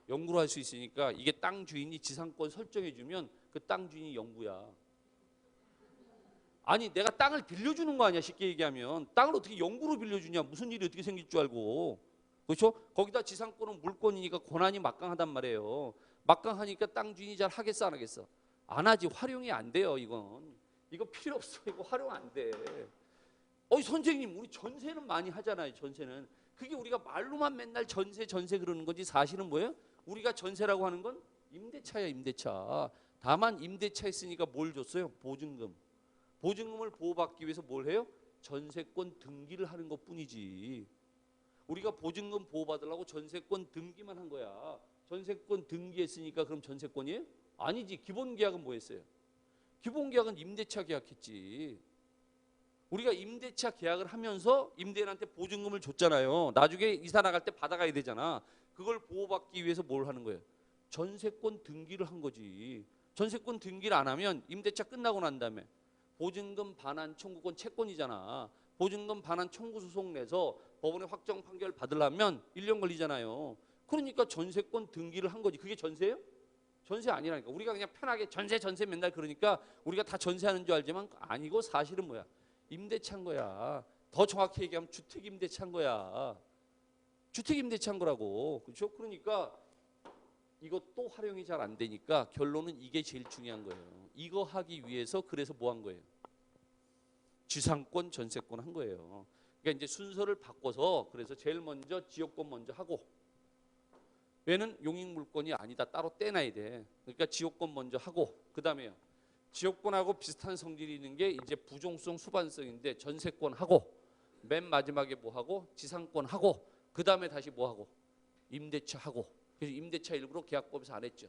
영구로 할 수 있으니까 이게 땅 주인이 지상권 설정해 주면 그 땅 주인이 영구야. 아니, 내가 땅을 빌려주는 거 아니야. 쉽게 얘기하면 땅을 어떻게 영구로 빌려주냐. 무슨 일이 어떻게 생길 줄 알고. 그렇죠? 거기다 지상권은 물권이니까 권한이 막강하단 말이에요. 막강하니까 땅 주인이 잘 하겠어 안 하겠어? 안 하지. 활용이 안 돼요. 이건. 이거 필요 없어. 이거 활용 안 돼. 선생님 우리 전세는 많이 하잖아요. 전세는. 그게 우리가 말로만 맨날 전세 전세 그러는 거지 사실은 뭐예요? 우리가 전세라고 하는 건 임대차야 임대차. 다만 임대차 했으니까 뭘 줬어요? 보증금. 보증금을 보호받기 위해서 뭘 해요? 전세권 등기를 하는 것뿐이지. 우리가 보증금 보호받으려고 전세권 등기만 한 거야. 전세권 등기했으니까 그럼 전세권이에요? 아니지. 기본계약은 뭐 했어요? 기본계약은 임대차 계약했지. 우리가 임대차 계약을 하면서 임대인한테 보증금을 줬잖아요. 나중에 이사 나갈 때 받아가야 되잖아. 그걸 보호받기 위해서 뭘 하는 거예요? 전세권 등기를 한 거지. 전세권 등기를 안 하면 임대차 끝나고 난 다음에 보증금 반환 청구권 채권이잖아. 보증금 반환 청구 소송 내서 법원에 확정 판결 받으려면 1년 걸리잖아요. 그러니까 전세권 등기를 한 거지. 그게 전세예요? 전세 아니라니까. 우리가 그냥 편하게 전세 전세 맨날 그러니까 우리가 다 전세하는 줄 알지만 아니고 사실은 뭐야? 임대차인 거야. 더 정확히 얘기하면 주택 임대차인 거야. 주택 임대차인 거라고. 그렇죠? 그러니까 이것도 활용이 잘 안 되니까 결론은 이게 제일 중요한 거예요. 이거 하기 위해서 그래서 뭐 한 거예요? 지상권, 전세권 한 거예요. 그러니까 이제 순서를 바꿔서 그래서 제일 먼저 지역권 먼저 하고 얘는 용익물권이 아니다. 따로 떼놔야 돼. 그러니까 지역권 먼저 하고 그 다음에요. 지역권하고 비슷한 성질이 있는 게 이제 부종성 수반성인데 전세권 하고 맨 마지막에 뭐 하고 지상권 하고 그 다음에 다시 뭐 하고 임대차 하고. 그래서 임대차 일부러 계약법에서 안 했죠.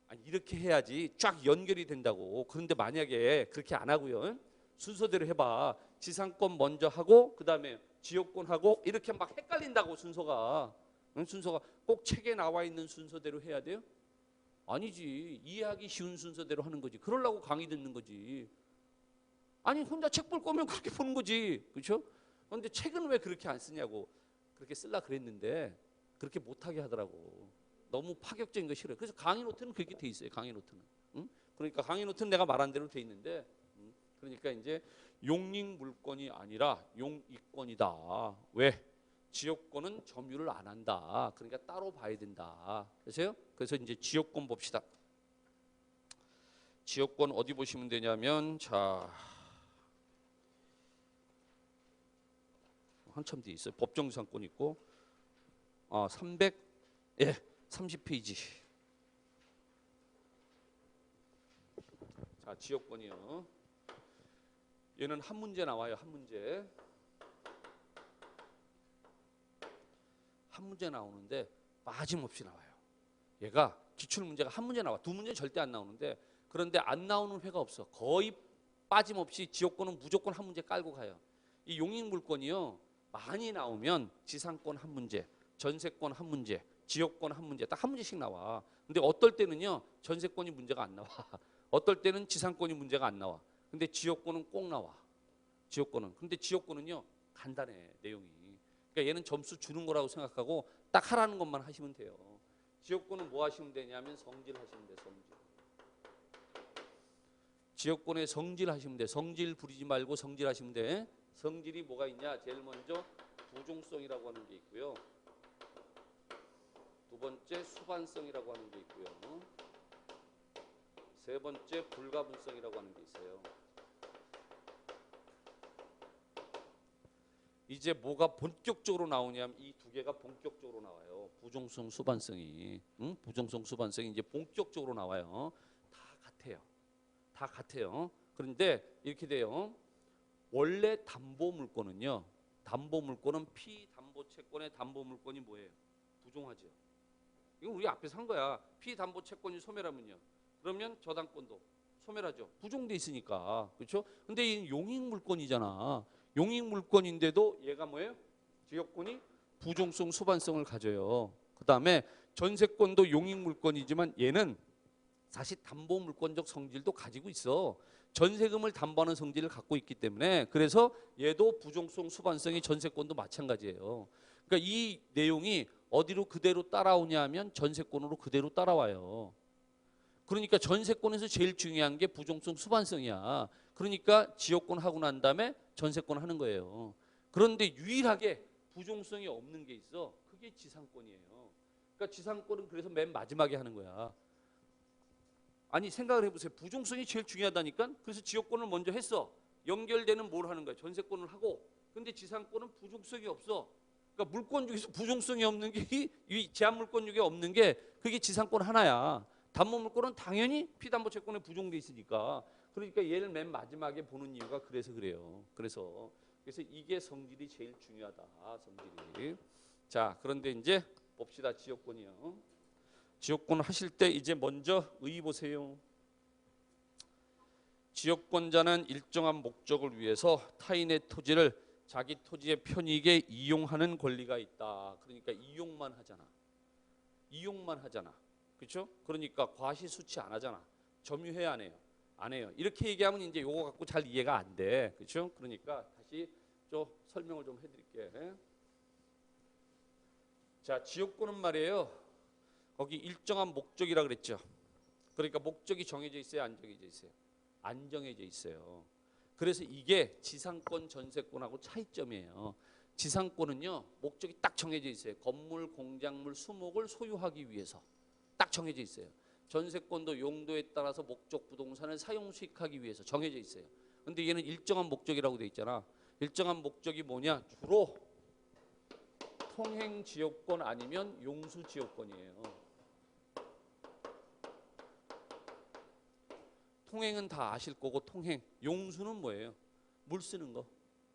아니, 이렇게 해야지 쫙 연결이 된다고. 그런데 만약에 그렇게 안 하고요. 순서대로 해봐. 지상권 먼저 하고 그 다음에 지역권 하고 이렇게 막 헷갈린다고 순서가. 순서가 꼭 책에 나와 있는 순서대로 해야 돼요? 아니지. 이해하기 쉬운 순서대로 하는 거지. 그러려고 강의 듣는 거지. 아니 혼자 책 볼 거면 그렇게 보는 거지. 그렇죠? 그런데 책은 왜 그렇게 안 쓰냐고. 그렇게 쓸라 그랬는데 그렇게 못하게 하더라고. 너무 파격적인 거 싫어요. 그래서 강의 노트는 그렇게 돼 있어요. 강의 노트는. 응? 그러니까 강의 노트는 내가 말한 대로 돼 있는데 그러니까 이제 용익물권이 아니라 용익권이다. 왜? 지역권은 점유를 안 한다. 그러니까 따로 봐야 된다. 그래서요? 그래서 이제 지역권 봅시다. 지역권 어디 보시면 되냐면 자 한참 뒤에 있어요. 법정지상권 있고 30페이지. 자 지역권이요. 얘는 한 문제 나와요. 한 문제. 한 문제 나오는데 빠짐없이 나와요. 얘가 기출문제가 한 문제 나와. 두 문제 절대 안 나오는데 그런데 안 나오는 회가 없어. 거의 빠짐없이 지역권은 무조건 한 문제 깔고 가요. 이 용익물권이요. 많이 나오면 지상권 한 문제, 전세권 한 문제, 지역권 한 문제 딱 한 문제씩 나와. 근데 어떨 때는요. 전세권이 문제가 안 나와. 어떨 때는 지상권이 문제가 안 나와. 근데 지역권은 꼭 나와. 지역권은. 근데 지역권은요. 간단해. 내용이. 그러니까 얘는 점수 주는 거라고 생각하고 딱 하라는 것만 하시면 돼요. 지역권은 뭐 하시면 되냐면 성질 하시면 돼. 성질. 지역권에 성질 하시면 돼. 성질 부리지 말고 성질 하시면 돼. 성질이 뭐가 있냐? 제일 먼저 부종성이라고 하는 게 있고요. 두 번째 수반성이라고 하는 게 있고요. 세 번째 불가분성이라고 하는 게 있어요. 이제 뭐가 본격적으로 나오냐면 이 두 개가 본격적으로 나와요. 부종성, 수반성이. 부종성, 수반성이 이제 본격적으로 나와요. 다 같아요. 다 같아요. 그런데 이렇게 돼요. 원래 담보물권은요. 담보물권은 피담보채권의 담보물권이 뭐예요? 부종하죠. 이건 우리 앞에서 한 거야. 피담보채권이 소멸하면요. 그러면 저당권도 소멸하죠. 부종돼 있으니까. 그렇죠? 근데 이 용익물권이잖아. 용익물권인데도 얘가 뭐예요? 지역권이 부종성, 수반성을 가져요. 그 다음에 전세권도 용익물권이지만 얘는 사실 담보물권적 성질도 가지고 있어. 전세금을 담보하는 성질을 갖고 있기 때문에 그래서 얘도 부종성, 수반성이 전세권도 마찬가지예요. 그러니까 이 내용이 어디로 그대로 따라오냐 하면 전세권으로 그대로 따라와요. 그러니까 전세권에서 제일 중요한 게 부종성, 수반성이야. 그러니까 지역권 하고 난 다음에 전세권 하는 거예요. 그런데 유일하게 부종성이 없는 게 있어. 그게 지상권이에요. 그러니까 지상권은 그래서 맨 마지막에 하는 거야. 아니 생각을 해보세요. 부종성이 제일 중요하다니까. 그래서 지역권을 먼저 했어. 연결되는 뭘 하는 거야? 전세권을 하고. 근데 지상권은 부종성이 없어. 그러니까 물권 중에서 부종성이 없는 게 이 제한 물권 중에 없는 게 그게 지상권 하나야. 담보 물권은 당연히 피담보 채권에 부종돼 있으니까. 그러니까 얘를 맨 마지막에 보는 이유가 그래서 그래요. 그래서 이게 성질이 제일 중요하다. 성질이. 자, 그런데 이제 봅시다. 지역권이요. 지역권 하실 때 이제 먼저 의 보세요. 지역권자는 일정한 목적을 위해서 타인의 토지를 자기 토지의 편익에 이용하는 권리가 있다. 그러니까 이용만 하잖아. 이용만 하잖아. 그렇죠? 그러니까 과시수치 안 하잖아. 점유해 안 해요? 안 해요. 이렇게 얘기하면 이제 요거 갖고 잘 이해가 안 돼. 그렇죠? 그러니까 다시 좀 설명을 좀 해드릴게. 자, 지역권은 말이에요. 거기 일정한 목적이라 그랬죠. 그러니까 목적이 정해져 있어요, 안 정해져 있어요? 안 정해져 있어요. 그래서 이게 지상권, 전세권하고 차이점이에요. 지상권은요, 목적이 딱 정해져 있어요. 건물, 공작물, 수목을 소유하기 위해서 딱 정해져 있어요. 전세권도 용도에 따라서 목적 부동산을 사용 수익하기 위해서 정해져 있어요. 근데 얘는 일정한 목적이라고 돼 있잖아. 일정한 목적이 뭐냐? 주로 통행 지역권 아니면 용수 지역권이에요. 통행은 다 아실 거고 통행. 용수는 뭐예요? 물 쓰는 거.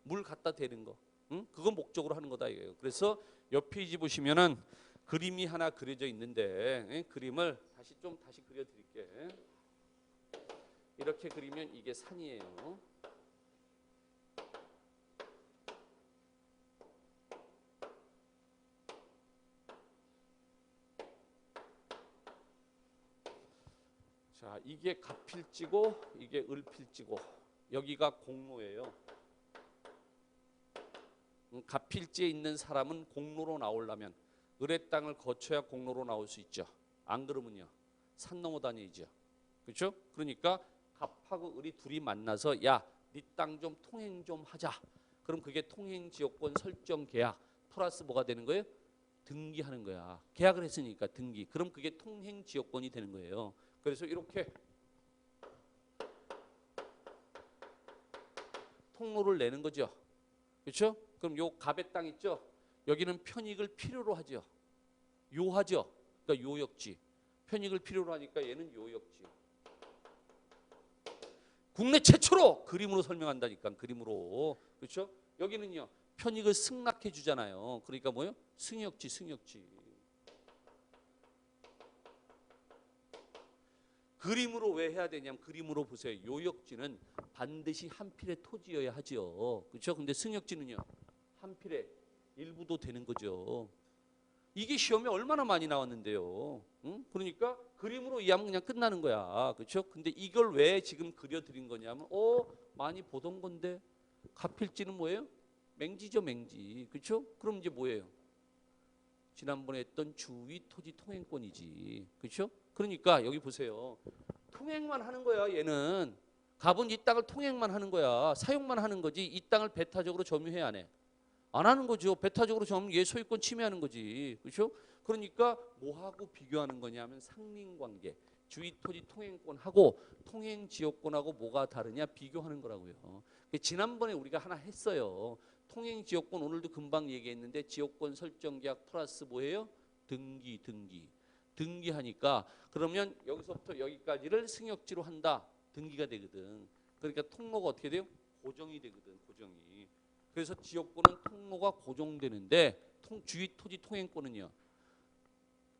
물 갖다 대는 거. 응? 그거 목적으로 하는 거다 이거예요. 그래서 옆 페이지 보시면은 그림이 하나 그려져 있는데 그림을 다시 그려 드릴게. 이렇게 그리면 이게 산이에요. 자, 이게 갑필지고 이게 을필지고 여기가 공로예요. 갑필지에 있는 사람은 공로로 나오려면 을의 땅을 거쳐야 공로로 나올 수 있죠. 안 그러면요, 산 넘어 다니죠. 그렇죠? 그러니까 갑하고 을이 둘이 만나서 야, 네 땅 좀 통행 좀 하자. 그럼 그게 통행지역권 설정 계약 플러스 뭐가 되는 거예요? 등기하는 거야. 계약을 했으니까 등기. 그럼 그게 통행지역권이 되는 거예요. 그래서 이렇게 통로를 내는 거죠. 그렇죠? 그럼 요 갑의 땅 있죠? 여기는 편익을 필요로 하죠. 요하죠. 그러니까 요역지. 편익을 필요로 하니까 얘는 요역지. 국내 최초로 그림으로 설명한다니까. 그림으로. 그렇죠? 여기는요. 편익을 승낙해 주잖아요. 그러니까 뭐예요? 승역지, 승역지. 그림으로 왜 해야 되냐면 그림으로 보세요. 요역지는 반드시 한 필의 토지여야 하죠. 그렇죠? 근데 승역지는요. 한 필의 일부도 되는 거죠. 이게 시험에 얼마나 많이 나왔는데요. 응? 그러니까 그림으로 이해하면 그냥 끝나는 거야. 그렇죠? 근데 이걸 왜 지금 그려드린 거냐면 많이 보던 건데 갑필지는 뭐예요? 맹지죠, 맹지. 그렇죠? 그럼 이제 뭐예요? 지난번에 했던 주위 토지 통행권이지. 그렇죠? 그러니까 여기 보세요. 통행만 하는 거야, 얘는. 갑은 이 땅을 통행만 하는 거야. 사용만 하는 거지. 이 땅을 배타적으로 점유해 안 해? 안 하는 거죠. 배타적으로 점유, 얘 소유권 침해하는 거지. 그렇죠? 그러니까 뭐하고 비교하는 거냐면 상린관계. 주위 토지 통행권하고 통행지역권하고 뭐가 다르냐 비교하는 거라고요. 지난번에 우리가 하나 했어요. 통행지역권 오늘도 금방 얘기했는데 지역권 설정계약 플러스 뭐예요? 등기하니까 그러면 여기서부터 여기까지를 승역지로 한다. 등기가 되거든. 그러니까 통로가 어떻게 돼요? 고정이 되거든. 고정이. 그래서 지역권은 통로가 고정되는데 주위 토지 통행권은요.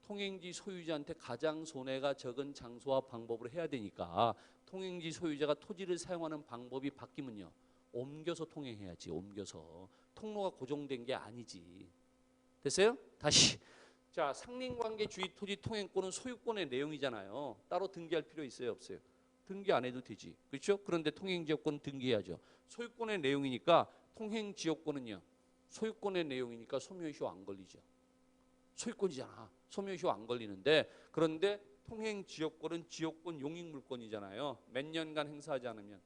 통행지 소유자한테 가장 손해가 적은 장소와 방법으로 해야 되니까 통행지 소유자가 토지를 사용하는 방법이 바뀌면요. 옮겨서 통행해야지. 옮겨서. 통로가 고정된 게 아니지. 됐어요? 다시. 자, 상린관계 주위 토지 통행권은 소유권의 내용이잖아요. 따로 등기할 필요 있어요, 없어요? 등기 안 해도 되지. 그렇죠? 그런데 통행지역권은 등기해야죠. 소유권의 내용이니까 통행지역권은요. 소유권의 내용이니까 소멸시효 안 걸리죠. 소유권이잖아. 소멸시효 안 걸리는데 그런데 통행지역권은 지역권 용익물권이잖아요. 몇 년간 행사하지 않으면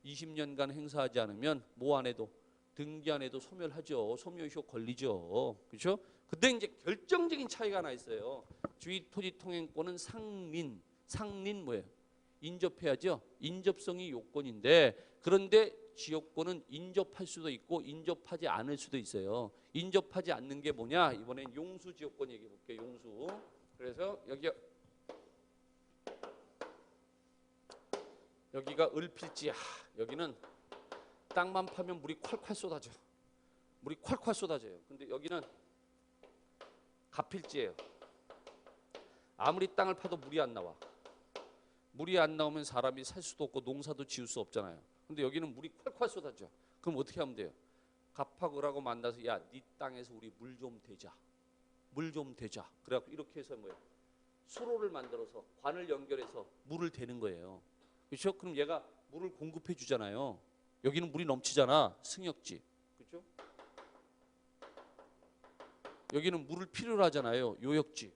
20년간 행사하지 않으면 뭐 안 해도 등기 안 해도 소멸하죠. 소멸시효 걸리죠. 그렇죠? 근데 이제 결정적인 차이가 하나 있어요. 주위 토지 통행권은 상린 뭐예요? 인접해야죠. 인접성이 요건인데 그런데 지역권은 인접할 수도 있고 인접하지 않을 수도 있어요. 인접하지 않는 게 뭐냐? 이번엔 용수 지역권 얘기해 볼게요. 용수. 그래서 여기가 을필지야. 여기는 땅만 파면 물이 콸콸 쏟아져. 물이 콸콸 쏟아져요. 근데 여기는 갑필지예요. 아무리 땅을 파도 물이 안 나와. 물이 안 나오면 사람이 살 수도 없고 농사도 지을 수 없잖아요. 근데 여기는 물이 콸콸 쏟아져. 그럼 어떻게 하면 돼요? 갑하고 을하고 만나서 야, 네 땅에서 우리 물 좀 대자. 물 좀 대자. 그래갖고 이렇게 해서 뭐예요? 수로를 만들어서 관을 연결해서 물을 대는 거예요. 그렇죠? 그럼 얘가 물을 공급해 주잖아요. 여기는 물이 넘치잖아. 승역지. 그렇죠? 여기는 물을 필요로 하잖아요. 요역지.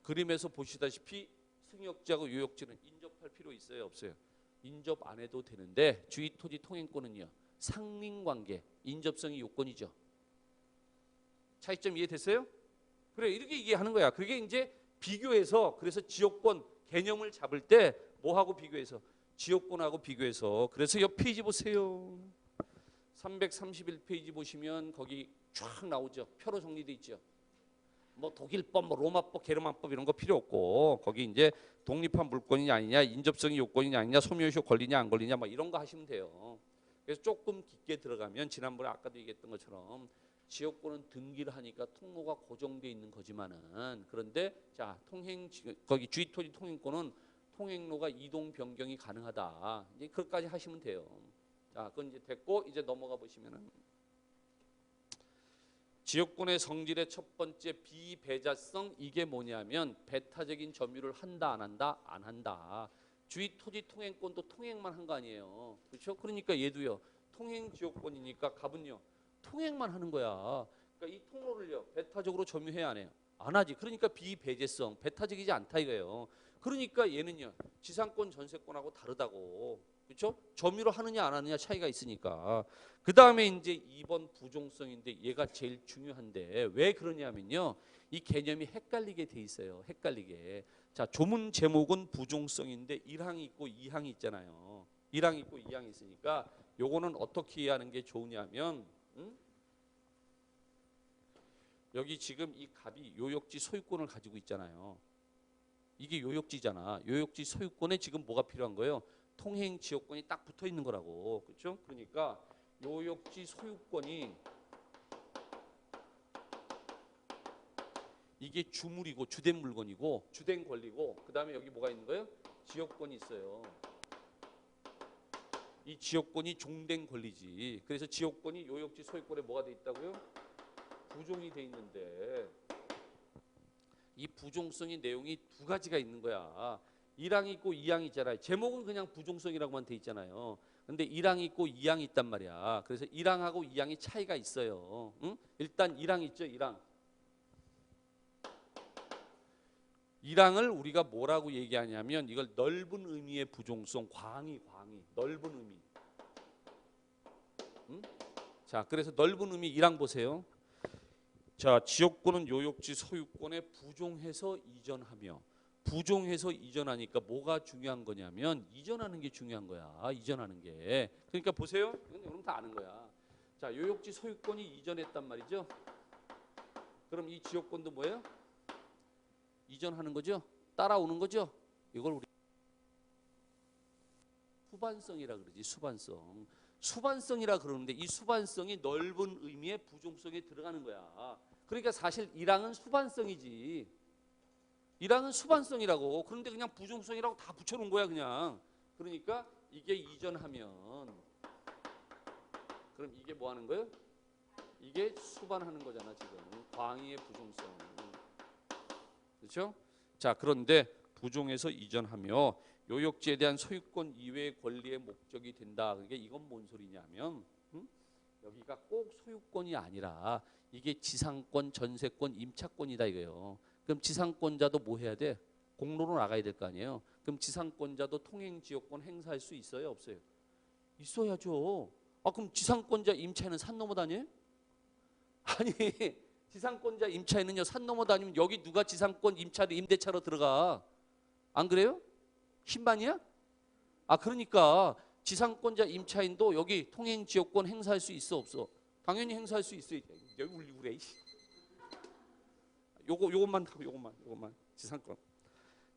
그림에서 보시다시피 승역지하고 요역지는 인접할 필요 있어요? 없어요? 인접 안 해도 되는데 주의 토지 통행권은요. 상린관계, 인접성이 요건이죠. 차이점 이해됐어요? 그래, 이렇게 이해하는 거야. 그게 이제 비교해서 그래서 지역권 개념을 잡을 때 뭐하고 비교해서? 지역권하고 비교해서. 그래서 옆 페이지 보세요. 331페이지 보시면 거기 쫙 나오죠. 표로 정리돼 있죠. 뭐 독일법, 뭐 로마법, 게르만법 이런 거 필요 없고 거기 이제 독립한 물권이냐 아니냐, 인접성이 요건이냐 아니냐, 소멸시효 걸리냐 안 걸리냐 뭐 이런 거 하시면 돼요. 그래서 조금 깊게 들어가면 지난번에 아까도 얘기했던 것처럼 지역권은 등기를 하니까 통로가 고정돼 있는 거지만은 그런데 자 거기 주의토지 통행권은 통행로가 이동 변경이 가능하다. 이제 그것까지 하시면 돼요. 자, 그건 이제 됐고 이제 넘어가 보시면은. 지역권의 성질의 첫 번째 비배자성 이게 뭐냐면 배타적인 점유를 한다 안 한다? 안 한다. 주의 토지 통행권도 통행만 한 거 아니에요. 그렇죠? 그러니까 얘도요. 통행 지역권이니까 갑은요. 통행만 하는 거야. 그러니까 이 통로를요. 배타적으로 점유해야 안 해요? 안 하지. 그러니까 비배제성, 배타적이지 않다 이거예요. 그러니까 얘는요. 지상권 전세권하고 다르다고. 그렇죠? 점유를 하느냐 안 하느냐 차이가 있으니까. 그 다음에 이제 2번 부종성인데 얘가 제일 중요한데 왜 그러냐면요. 이 개념이 헷갈리게 돼 있어요. 헷갈리게. 자, 조문 제목은 부종성인데 1항이 있고 2항이 있잖아요. 1항이 있고 2항이 있으니까 요거는 어떻게 이해하는 게 좋으냐면 여기 지금 이 갑이 요역지 소유권을 가지고 있잖아요. 이게 요역지잖아. 요역지 소유권에 지금 뭐가 필요한 거예요? 통행 지역권이 딱 붙어 있는 거라고. 그렇죠? 그러니까 요역지 소유권이 이게 주물이고 주된 물건이고 주된 권리고 그다음에 여기 뭐가 있는 거예요? 지역권이 있어요. 이 지역권이 종된 권리지. 그래서 지역권이 요역지 소유권에 뭐가 돼 있다고요? 부종이 돼 있는데 이 부종성의 내용이 두 가지가 있는 거야. 1항이 있고 2항이 있잖아요. 제목은 그냥 부종성이라고만 돼 있잖아요. 근데 1항이 있고 2항이 있단 말이야. 그래서 1항하고 2항이 차이가 있어요. 응? 일단 1항 있죠. 1항. 1항을 우리가 뭐라고 얘기하냐면 이걸 넓은 의미의 부종성, 광의, 넓은 의미. 응? 자, 그래서 넓은 의미 1항 보세요. 자, 지역권은 요역지 소유권에 부종해서 이전하며 부종해서 이전하니까 뭐가 중요한 거냐면 이전하는 게 중요한 거야. 이전하는 게. 그러니까 보세요. 이건 여러분 다 아는 거야. 자, 요역지 소유권이 이전했단 말이죠. 그럼 이 지역권도 뭐예요? 이전하는 거죠. 따라오는 거죠. 이걸 우리 수반성이라 그러지. 수반성. 수반성이라 그러는데 이 수반성이 넓은 의미의 부종성에 들어가는 거야. 그러니까 사실 1항은 수반성이지. 1항은 수반성이라고. 그런데 그냥 부종성이라고 다 붙여놓은 거야 그냥. 그러니까 이게 이전하면 그럼 이게 뭐 하는 거예요? 이게 수반하는 거잖아 지금. 광의의 부종성. 그렇죠? 자, 그런데 부종해서 이전하며 요역지에 대한 소유권 이외의 권리의 목적이 된다. 그러니까 이건 뭔 소리냐면 여기가 꼭 소유권이 아니라 이게 지상권, 전세권, 임차권이다 이거예요. 그럼 지상권자도 뭐 해야 돼? 공로로 나가야 될 거 아니에요. 그럼 지상권자도 통행지역권 행사할 수 있어요? 없어요? 있어야죠. 아, 그럼 지상권자 임차인은 산 넘어 다녀요? 아니, 지상권자 임차인은요 산 넘어 다니면 여기 누가 지상권 임차로 임대차로 들어가? 안 그래요? 신반이야? 아 그러니까 지상권자 임차인도 여기 통행지역권 행사할 수 있어 없어? 당연히 행사할 수 있어야지. 여기 울리고 그래. 요것만 지상권.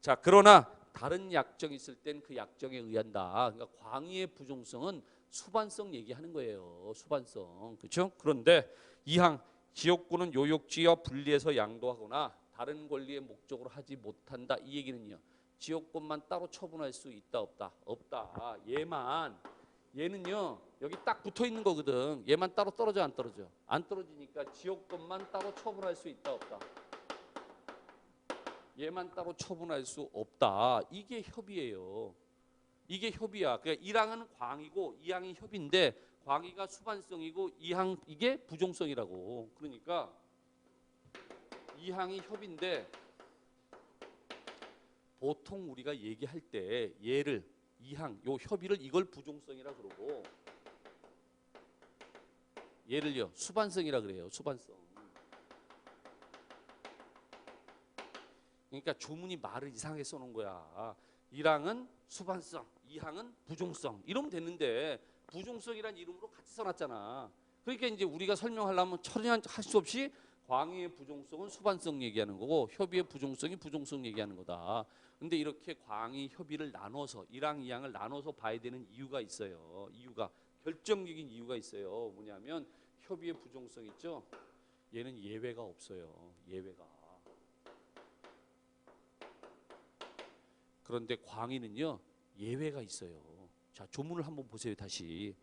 자 그러나 다른 약정이 있을 땐 그 약정에 의한다. 그러니까 광의의 부종성은 수반성 얘기하는 거예요. 수반성. 그렇죠? 그런데 2항 지역권은 요역지와 분리해서 양도하거나 다른 권리의 목적으로 하지 못한다. 이 얘기는요. 지역권만 따로 처분할 수 있다 없다? 없다. 얘는요. 여기 딱 붙어 있는 거거든. 얘만 따로 떨어져 안 떨어져? 안 떨어지니까 지역권만 따로 처분할 수 있다 없다? 얘만 따로 처분할 수 없다. 이게 협의예요. 이게 협의야. 그러니까 1항은 광의고 2항이 협의인데 광의가 수반성이고 2항 이게 부종성이라고. 그러니까 2항이 협의인데 보통 우리가 얘기할 때 얘를 2항 요 협의를 이걸 부종성이라 그러고 얘를요 수반성이라 그래요. 수반성. 그러니까 조문이 말을 이상하게 써놓은 거야. 1항은 수반성, 2항은 부종성 이러면 됐는데 부종성이란 이름으로 같이 써놨잖아. 그러니까 이제 우리가 설명하려면 철저히 할 수 없이 광의의 부종성은 수반성 얘기하는 거고 협의의 부종성이 부종성 얘기하는 거다. 근데 이렇게 광의 협의를 나눠서 1항, 2항을 나눠서 봐야 되는 이유가 있어요. 이유가 결정적인 이유가 있어요. 뭐냐면 협의의 부종성 있죠. 얘는 예외가 없어요. 예외가. 그런데 광의는요 예외가 있어요. 자 조문을 한번 보세요. 다시.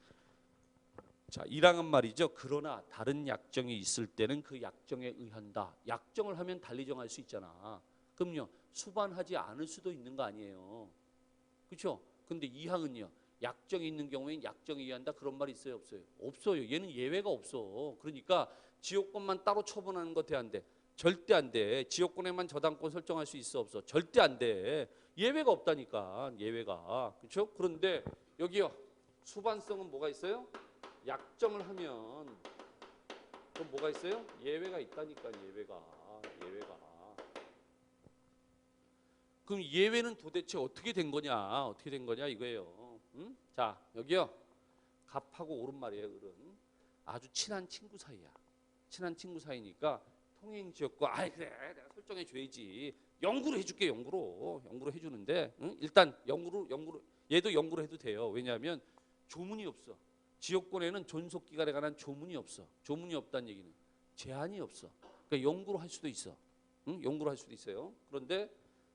자 1항은 말이죠. 그러나 다른 약정이 있을 때는 그 약정에 의한다. 약정을 하면 달리 정할 수 있잖아. 그럼요 수반하지 않을 수도 있는 거 아니에요. 그렇죠? 근데 2항은요 약정이 있는 경우에는 약정에 의한다. 그런 말이 있어요 없어요? 없어요. 얘는 예외가 없어. 그러니까 지역권만 따로 처분하는 거 돼 안 돼? 절대 안 돼. 지역권에만 저당권 설정할 수 있어 없어? 절대 안 돼. 예외가 없다니까. 예외가. 그렇죠? 그런데 여기요. 수반성은 뭐가 있어요? 약정을 하면 그럼 뭐가 있어요? 예외가 있다니까. 예외가. 그럼 예외는 도대체 어떻게 된 거냐? 어떻게 된 거냐 이거예요. 응? 자 여기요. 갑하고 오른말이에요. 을은 아주 친한 친구 사이야. 친한 친구 사이니까 통행지역권 아이 그래 내가 설정해 줘야지. 영구로 해줄게. 영구로 해주는데 응? 일단 영구로 얘도 영구로 해도 돼요. 왜냐하면 조문이 없어. 지역권에는 존속기간에 관한 조문이 없어. 조문이 없다는 얘기는 제한이 없어. 그러니까 영구로 할 수도 있어. 응? 영구로 할 수도 있어요. 그런데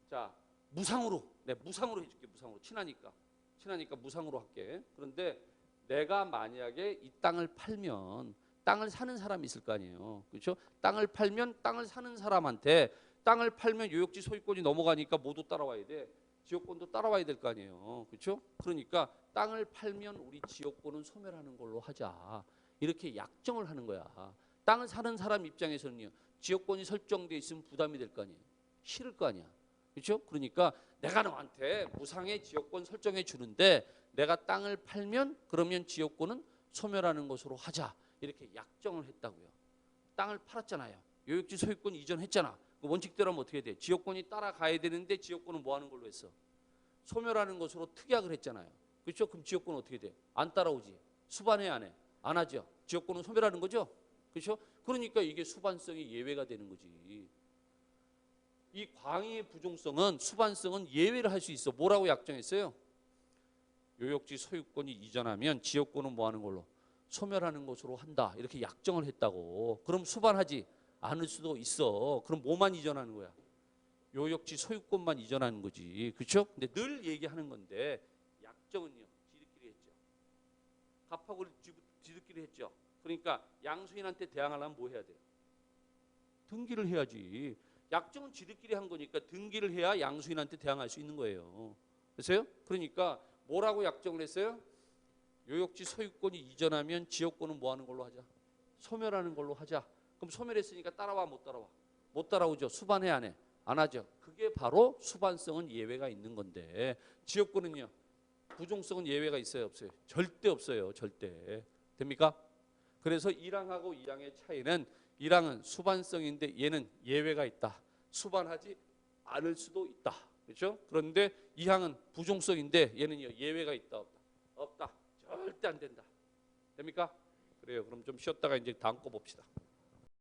자 무상으로 무상으로 해줄게. 무상으로 친하니까 무상으로 할게. 그런데 내가 만약에 이 땅을 팔면 땅을 사는 사람이 있을 거 아니에요. 그렇죠? 땅을 팔면 땅을 사는 사람한테 땅을 팔면 요역지 소유권이 넘어가니까 모두 따라와야 돼. 지역권도 따라와야 될 거 아니에요. 그렇죠? 그러니까 땅을 팔면 우리 지역권은 소멸하는 걸로 하자. 이렇게 약정을 하는 거야. 땅을 사는 사람 입장에서는요. 지역권이 설정돼 있으면 부담이 될 거 아니에요. 싫을 거 아니야. 그렇죠? 그러니까 내가 너한테 무상의 지역권 설정해 주는데 내가 땅을 팔면 그러면 지역권은 소멸하는 것으로 하자. 이렇게 약정을 했다고요. 땅을 팔았잖아요. 요역지 소유권 이전했잖아. 그 원칙대로 하면 어떻게 돼? 지역권이 따라가야 되는데 지역권은 뭐 하는 걸로 했어? 소멸하는 것으로 특약을 했잖아요. 그렇죠? 그럼 지역권은 어떻게 돼? 안 따라오지. 수반해 안 해? 안 하죠. 지역권은 소멸하는 거죠. 그렇죠? 그러니까 이게 수반성이 예외가 되는 거지. 이 광의의 부종성은 수반성은 예외를 할 수 있어. 뭐라고 약정했어요? 요역지 소유권이 이전하면 지역권은 뭐 하는 걸로? 소멸하는 것으로 한다. 이렇게 약정을 했다고. 그럼 수반하지 않을 수도 있어. 그럼 뭐만 이전하는 거야? 요역지 소유권만 이전하는 거지. 그렇죠? 근데 늘 얘기하는 건데 약정은요. 지들끼리 했죠. 갑하고 지들끼리 했죠. 그러니까 양수인한테 대항하려면 뭐 해야 돼요? 등기를 해야지. 약정은 지들끼리 한 거니까 등기를 해야 양수인한테 대항할 수 있는 거예요. 그래서요? 그러니까 뭐라고 약정을 했어요? 요역지 소유권이 이전하면 지역권은 뭐 하는 걸로 하자? 소멸하는 걸로 하자. 그럼 소멸했으니까 따라와 못 따라와? 못 따라오죠. 수반해 안 해? 안 하죠. 그게 바로 수반성은 예외가 있는 건데 지역권은요. 부종성은 예외가 있어요 없어요? 절대 없어요. 절대. 됩니까? 그래서 1항하고 2항의 차이는 1항은 수반성인데 얘는 예외가 있다. 수반하지 않을 수도 있다. 그렇죠? 그런데 이 항은 부종성인데 얘는 예외가 있다 없다? 없다. 절대 안 된다. 됩니까? 그래요. 그럼 좀 쉬었다가 이제 다음 거 봅시다.